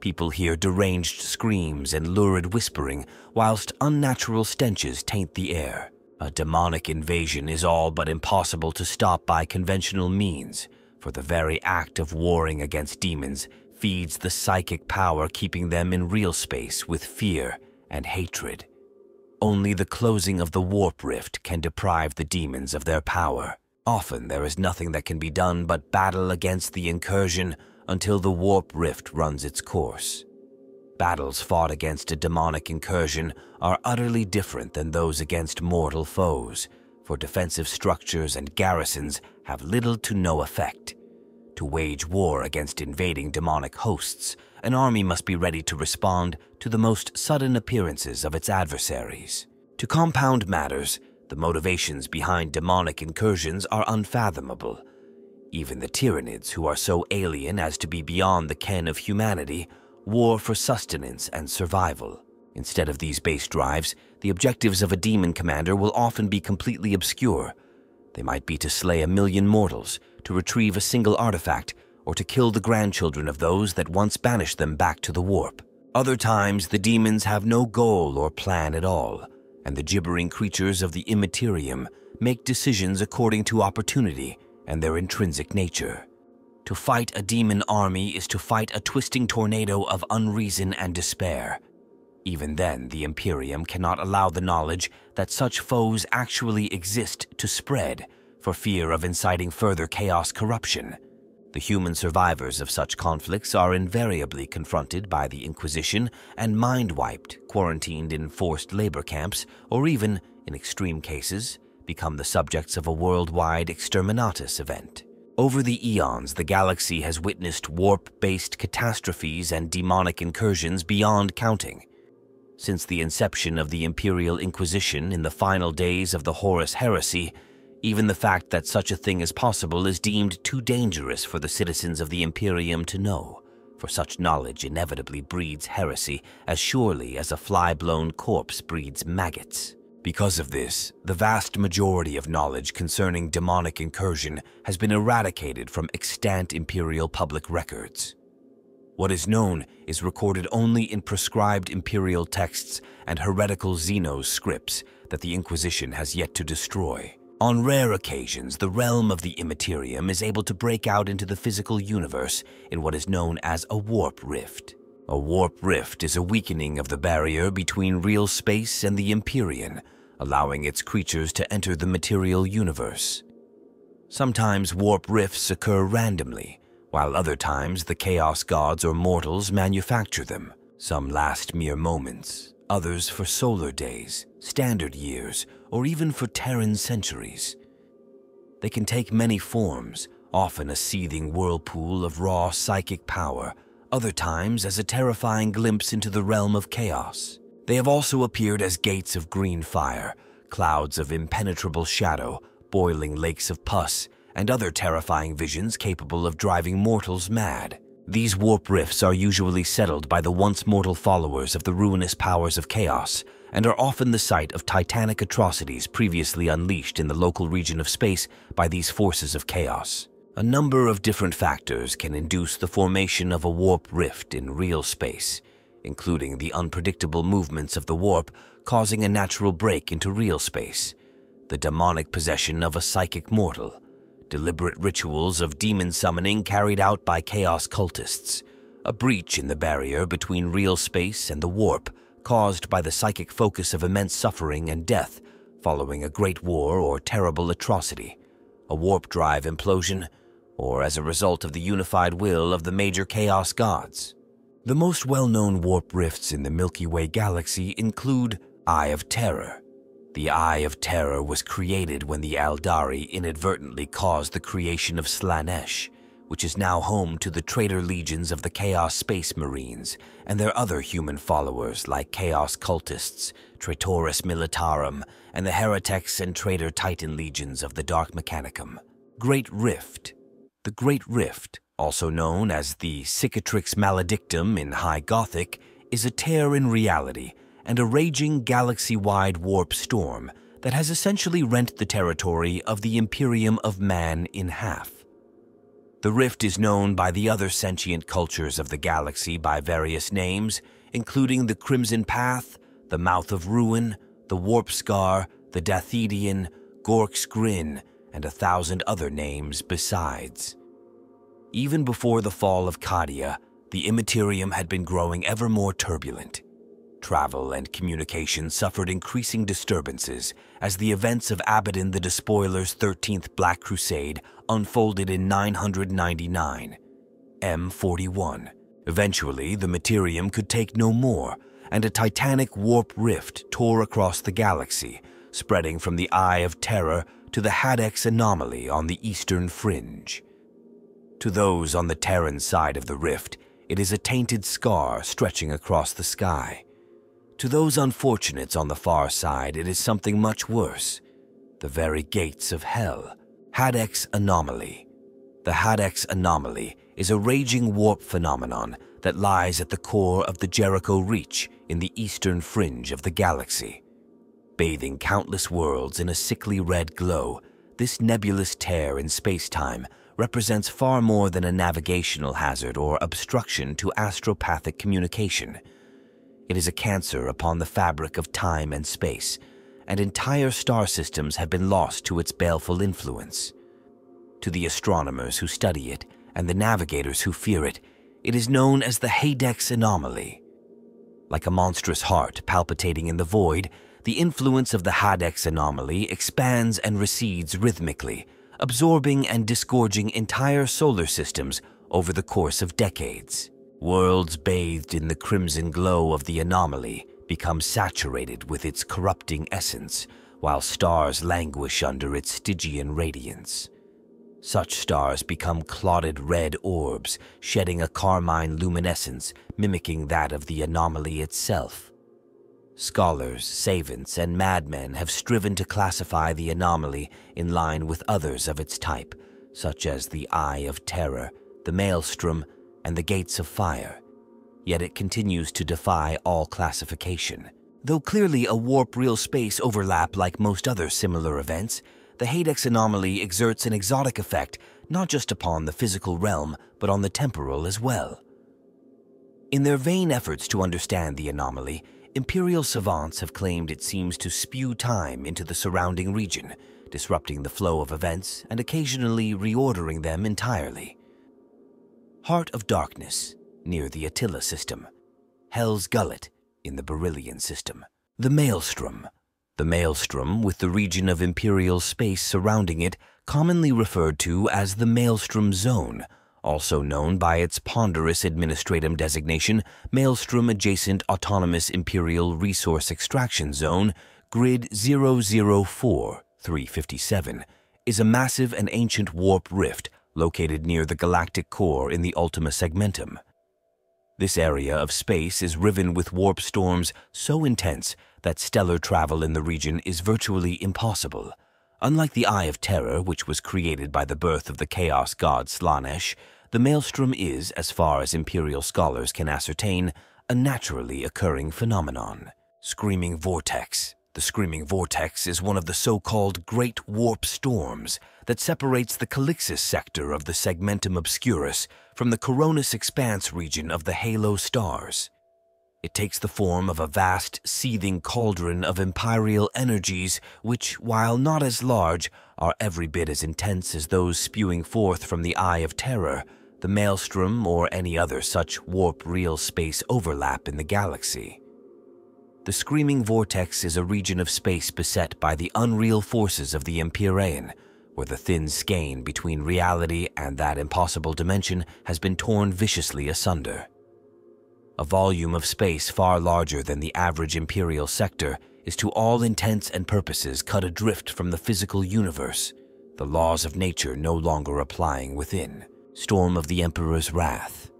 People hear deranged screams and lurid whispering, whilst unnatural stenches taint the air. A demonic invasion is all but impossible to stop by conventional means, for the very act of warring against demons feeds the psychic power, keeping them in Realspace with fear and hatred. Only the closing of the warp rift can deprive the demons of their power. Often there is nothing that can be done but battle against the incursion until the warp rift runs its course. Battles fought against a demonic incursion are utterly different than those against mortal foes, for defensive structures and garrisons have little to no effect. To wage war against invading demonic hosts, an army must be ready to respond to the most sudden appearances of its adversaries. To compound matters, the motivations behind demonic incursions are unfathomable. Even the Tyranids, who are so alien as to be beyond the ken of humanity, war for sustenance and survival. Instead of these base drives, the objectives of a demon commander will often be completely obscure. They might be to slay 1,000,000 mortals, to retrieve a single artifact, or to kill the grandchildren of those that once banished them back to the warp. Other times, the demons have no goal or plan at all, and the gibbering creatures of the Immaterium make decisions according to opportunity and their intrinsic nature. To fight a demon army is to fight a twisting tornado of unreason and despair. Even then, the Imperium cannot allow the knowledge that such foes actually exist to spread, for fear of inciting further chaos corruption. The human survivors of such conflicts are invariably confronted by the Inquisition and mind-wiped, quarantined in forced labor camps, or even, in extreme cases, become the subjects of a worldwide exterminatus event. Over the eons, the galaxy has witnessed warp-based catastrophes and demonic incursions beyond counting. Since the inception of the Imperial Inquisition in the final days of the Horus Heresy, even the fact that such a thing is possible is deemed too dangerous for the citizens of the Imperium to know, for such knowledge inevitably breeds heresy as surely as a fly-blown corpse breeds maggots. Because of this, the vast majority of knowledge concerning demonic incursion has been eradicated from extant Imperial public records. What is known is recorded only in prescribed Imperial texts and heretical Xenos scripts that the Inquisition has yet to destroy. On rare occasions, the realm of the Immaterium is able to break out into the physical universe in what is known as a warp rift. A warp rift is a weakening of the barrier between Realspace and the Empyrean, allowing its creatures to enter the material universe. Sometimes warp rifts occur randomly, while other times the Chaos Gods or mortals manufacture them. Some last mere moments, others for solar days, standard years, or even for Terran centuries. They can take many forms, often a seething whirlpool of raw psychic power, other times as a terrifying glimpse into the realm of chaos. They have also appeared as gates of green fire, clouds of impenetrable shadow, boiling lakes of pus, and other terrifying visions capable of driving mortals mad. These warp rifts are usually settled by the once mortal followers of the ruinous powers of chaos, and are often the site of titanic atrocities previously unleashed in the local region of space by these forces of chaos. A number of different factors can induce the formation of a warp rift in real space, including the unpredictable movements of the warp causing a natural break into real space, the demonic possession of a psychic mortal, deliberate rituals of demon summoning carried out by chaos cultists, a breach in the barrier between real space and the warp caused by the psychic focus of immense suffering and death following a great war or terrible atrocity, a warp drive implosion, or as a result of the unified will of the major chaos gods. The most well-known warp rifts in the Milky Way galaxy include Eye of Terror. The Eye of Terror was created when the Aldari inadvertently caused the creation of Slanesh, which is now home to the traitor legions of the Chaos Space Marines and their other human followers like Chaos Cultists, Traitoris Militarum, and the Heretics and Traitor Titan legions of the Dark Mechanicum. Great Rift. The Great Rift, also known as the Cicatrix Maledictum in High Gothic, is a tear in reality and a raging galaxy-wide warp storm that has essentially rent the territory of the Imperium of Man in half. The rift is known by the other sentient cultures of the galaxy by various names, including the Crimson Path, the Mouth of Ruin, the Warp Scar, the Dathedian, Gork's Grin, and 1,000 other names besides. Even before the fall of Cadia, the Immaterium had been growing ever more turbulent. Travel and communication suffered increasing disturbances as the events of Abaddon the Despoiler's 13th Black Crusade unfolded in 999, M41. Eventually, the Materium could take no more, and a titanic warp rift tore across the galaxy, spreading from the Eye of Terror to the Hadex anomaly on the eastern fringe. To those on the Terran side of the rift, it is a tainted scar stretching across the sky. To those unfortunates on the far side, it is something much worse, the very gates of hell. Hadex Anomaly. The Hadex Anomaly is a raging warp phenomenon that lies at the core of the Jericho Reach in the eastern fringe of the galaxy. Bathing countless worlds in a sickly red glow, this nebulous tear in space-time represents far more than a navigational hazard or obstruction to astropathic communication. It is a cancer upon the fabric of time and space, and entire star systems have been lost to its baleful influence. To the astronomers who study it and the navigators who fear it, it is known as the Hadex Anomaly. Like a monstrous heart palpitating in the void, the influence of the Hadex Anomaly expands and recedes rhythmically, absorbing and disgorging entire solar systems over the course of decades. Worlds bathed in the crimson glow of the anomaly become saturated with its corrupting essence, while stars languish under its Stygian radiance. Such stars become clotted red orbs, shedding a carmine luminescence mimicking that of the anomaly itself. Scholars, savants, and madmen have striven to classify the anomaly in line with others of its type, such as the Eye of Terror, the Maelstrom, and the Gates of Fire. Yet it continues to defy all classification. Though clearly a warp real space overlap like most other similar events, the Hadex anomaly exerts an exotic effect not just upon the physical realm, but on the temporal as well. In their vain efforts to understand the anomaly, Imperial savants have claimed it seems to spew time into the surrounding region, disrupting the flow of events and occasionally reordering them entirely. Heart of Darkness, near the Attila system. Hell's Gullet, in the Beryllian system. The Maelstrom. The Maelstrom, with the region of Imperial space surrounding it, commonly referred to as the Maelstrom Zone, also known by its ponderous administrative designation, Maelstrom Adjacent Autonomous Imperial Resource Extraction Zone, Grid 004-357, is a massive and ancient warp rift located near the galactic core in the Ultima Segmentum. This area of space is riven with warp storms so intense that stellar travel in the region is virtually impossible. Unlike the Eye of Terror, which was created by the birth of the chaos god Slanesh, the Maelstrom is, as far as Imperial scholars can ascertain, a naturally occurring phenomenon. Screaming Vortex. The Screaming Vortex is one of the so-called Great Warp Storms that separates the Calixis sector of the Segmentum Obscurus from the Coronis Expanse region of the Halo stars. It takes the form of a vast, seething cauldron of imperial energies which, while not as large, are every bit as intense as those spewing forth from the Eye of Terror, the Maelstrom, or any other such warp real space overlap in the galaxy. The Screaming Vortex is a region of space beset by the unreal forces of the Empyrean, where the thin skein between reality and that impossible dimension has been torn viciously asunder. A volume of space far larger than the average Imperial sector is to all intents and purposes cut adrift from the physical universe, the laws of nature no longer applying within. Storm of the Emperor's Wrath.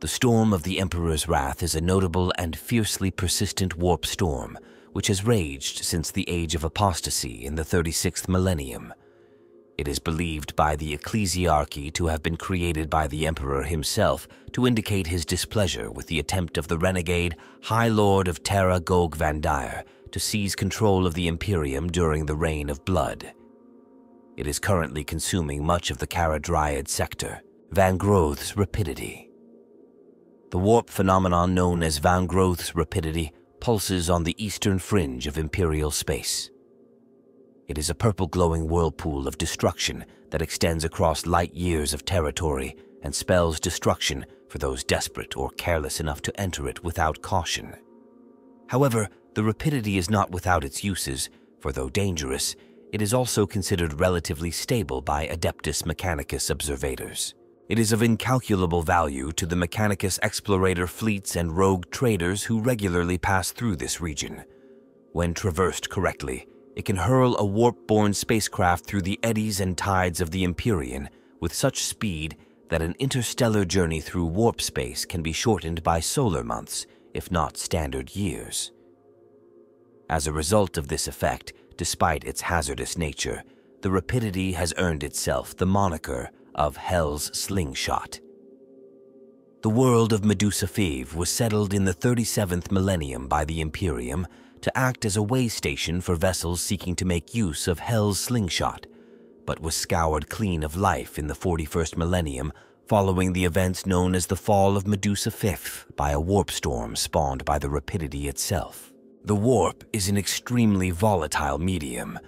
The Storm of the Emperor's Wrath is a notable and fiercely persistent warp storm which has raged since the Age of Apostasy in the 36th millennium. It is believed by the ecclesiarchy to have been created by the Emperor himself to indicate his displeasure with the attempt of the renegade High Lord of Terra Gog Vandir to seize control of the Imperium during the Reign of Blood. It is currently consuming much of the Caradryad sector. Van Groth's Rapidity. The warp phenomenon known as Van Groth's Rapidity pulses on the eastern fringe of Imperial space. It is a purple-glowing whirlpool of destruction that extends across light years of territory and spells destruction for those desperate or careless enough to enter it without caution. However, the rapidity is not without its uses, for though dangerous, it is also considered relatively stable by Adeptus Mechanicus observators. It is of incalculable value to the Mechanicus explorator fleets and rogue traders who regularly pass through this region. When traversed correctly, it can hurl a warp-borne spacecraft through the eddies and tides of the Empyrean with such speed that an interstellar journey through warp space can be shortened by solar months, if not standard years. As a result of this effect, despite its hazardous nature, the Rapidity has earned itself the moniker of Hell's Slingshot. The world of Medusa Five was settled in the 37th millennium by the Imperium to act as a way station for vessels seeking to make use of Hell's Slingshot, but was scoured clean of life in the 41st millennium following the events known as the Fall of Medusa Fifth by a warp storm spawned by the Rapidity itself. The warp is an extremely volatile medium.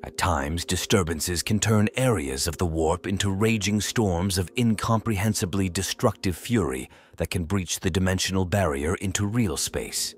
At times, disturbances can turn areas of the warp into raging storms of incomprehensibly destructive fury that can breach the dimensional barrier into real space.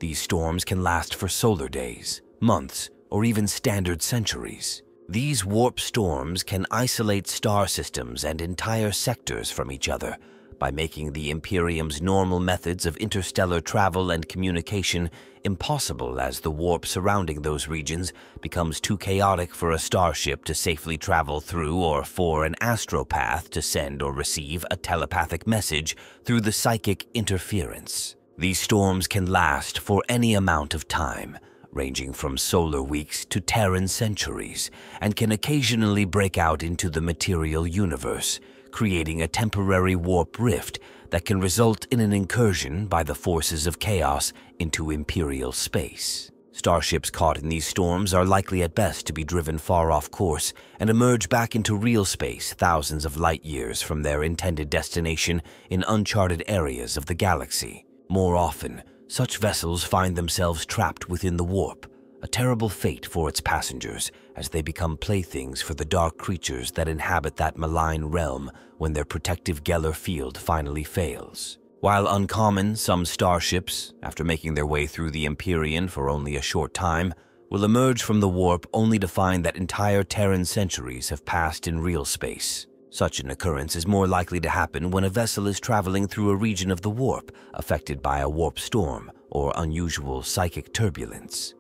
These storms can last for solar days, months, or even standard centuries. These warp storms can isolate star systems and entire sectors from each other, by making the Imperium's normal methods of interstellar travel and communication impossible as the warp surrounding those regions becomes too chaotic for a starship to safely travel through or for an astropath to send or receive a telepathic message through the psychic interference. These storms can last for any amount of time, ranging from solar weeks to Terran centuries, and can occasionally break out into the material universe, creating a temporary warp rift that can result in an incursion by the forces of chaos into Imperial space. Starships caught in these storms are likely at best to be driven far off course and emerge back into real space thousands of light years from their intended destination in uncharted areas of the galaxy. More often, such vessels find themselves trapped within the warp, a terrible fate for its passengers as they become playthings for the dark creatures that inhabit that malign realm when their protective Geller field finally fails. While uncommon, some starships, after making their way through the Empyrean for only a short time, will emerge from the warp only to find that entire Terran centuries have passed in real space. Such an occurrence is more likely to happen when a vessel is traveling through a region of the warp affected by a warp storm or unusual psychic turbulence.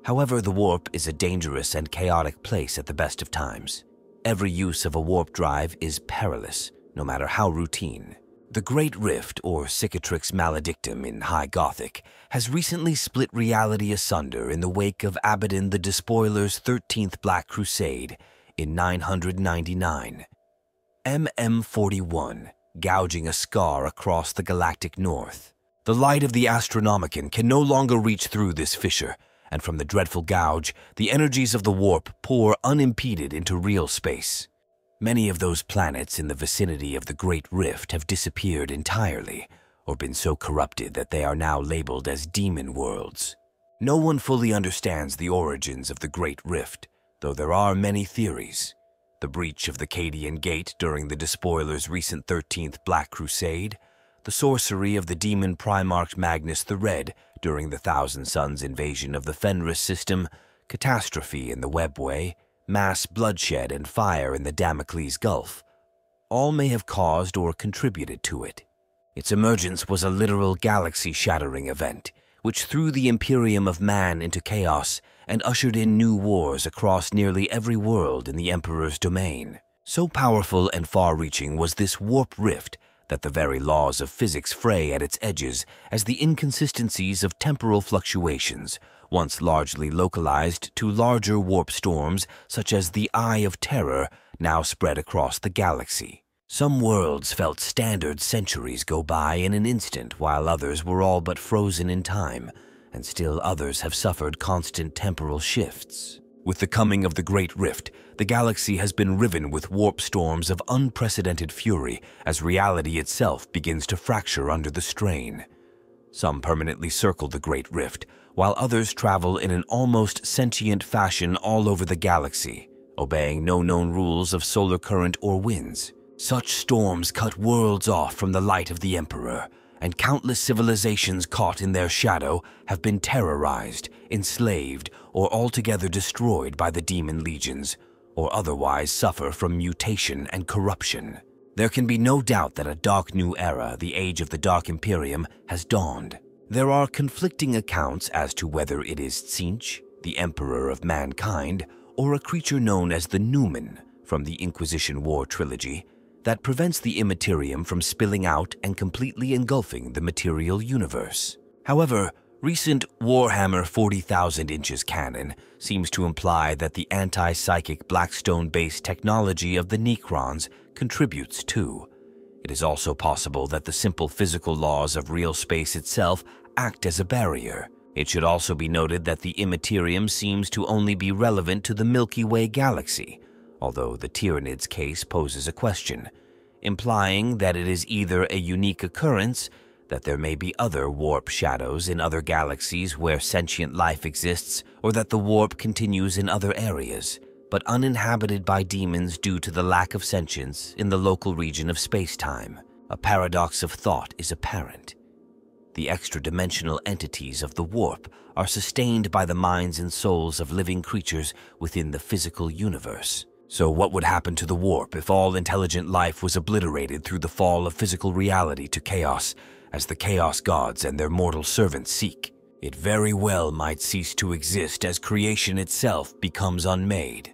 However, the warp is a dangerous and chaotic place at the best of times. Every use of a warp drive is perilous, no matter how routine. The Great Rift, or Cicatrix Maledictum in High Gothic, has recently split reality asunder in the wake of Abaddon the Despoiler's 13th Black Crusade in 999. MM41, gouging a scar across the galactic north. The light of the Astronomican can no longer reach through this fissure, and from the dreadful gouge, the energies of the warp pour unimpeded into real space. Many of those planets in the vicinity of the Great Rift have disappeared entirely, or been so corrupted that they are now labeled as demon worlds. No one fully understands the origins of the Great Rift, though there are many theories. The breach of the Cadian Gate during the Despoiler's recent 13th Black Crusade, the sorcery of the demon Primarch Magnus the Red during the Thousand Suns invasion of the Fenris system, catastrophe in the Webway, mass bloodshed and fire in the Damocles Gulf. All may have caused or contributed to it. Its emergence was a literal galaxy-shattering event, which threw the Imperium of Man into chaos and ushered in new wars across nearly every world in the Emperor's domain. So powerful and far-reaching was this warp rift that the very laws of physics fray at its edges as the inconsistencies of temporal fluctuations, once largely localized to larger warp storms such as the Eye of Terror, now spread across the galaxy. Some worlds felt standard centuries go by in an instant, while others were all but frozen in time, and still others have suffered constant temporal shifts. With the coming of the Great Rift, the galaxy has been riven with warp storms of unprecedented fury as reality itself begins to fracture under the strain. Some permanently circle the Great Rift, while others travel in an almost sentient fashion all over the galaxy, obeying no known rules of solar current or winds. Such storms cut worlds off from the light of the Emperor, and countless civilizations caught in their shadow have been terrorized, enslaved, or altogether destroyed by the demon legions, or otherwise suffer from mutation and corruption. There can be no doubt that a dark new era, the Age of the Dark Imperium, has dawned. There are conflicting accounts as to whether it is Tzeentch, the Emperor of Mankind, or a creature known as the Numen from the Inquisition War trilogy, that prevents the Immaterium from spilling out and completely engulfing the material universe. However, recent Warhammer 40,000 inches canon seems to imply that the anti-psychic Blackstone-based technology of the Necrons contributes too. It is also possible that the simple physical laws of real space itself act as a barrier. It should also be noted that the Immaterium seems to only be relevant to the Milky Way galaxy, although the Tyranids case poses a question, implying that it is either a unique occurrence, that there may be other warp shadows in other galaxies where sentient life exists, or that the warp continues in other areas, but uninhabited by demons due to the lack of sentience in the local region of space-time. A paradox of thought is apparent. The extra-dimensional entities of the warp are sustained by the minds and souls of living creatures within the physical universe. So what would happen to the warp if all intelligent life was obliterated through the fall of physical reality to chaos, as the chaos gods and their mortal servants seek? It very well might cease to exist as creation itself becomes unmade.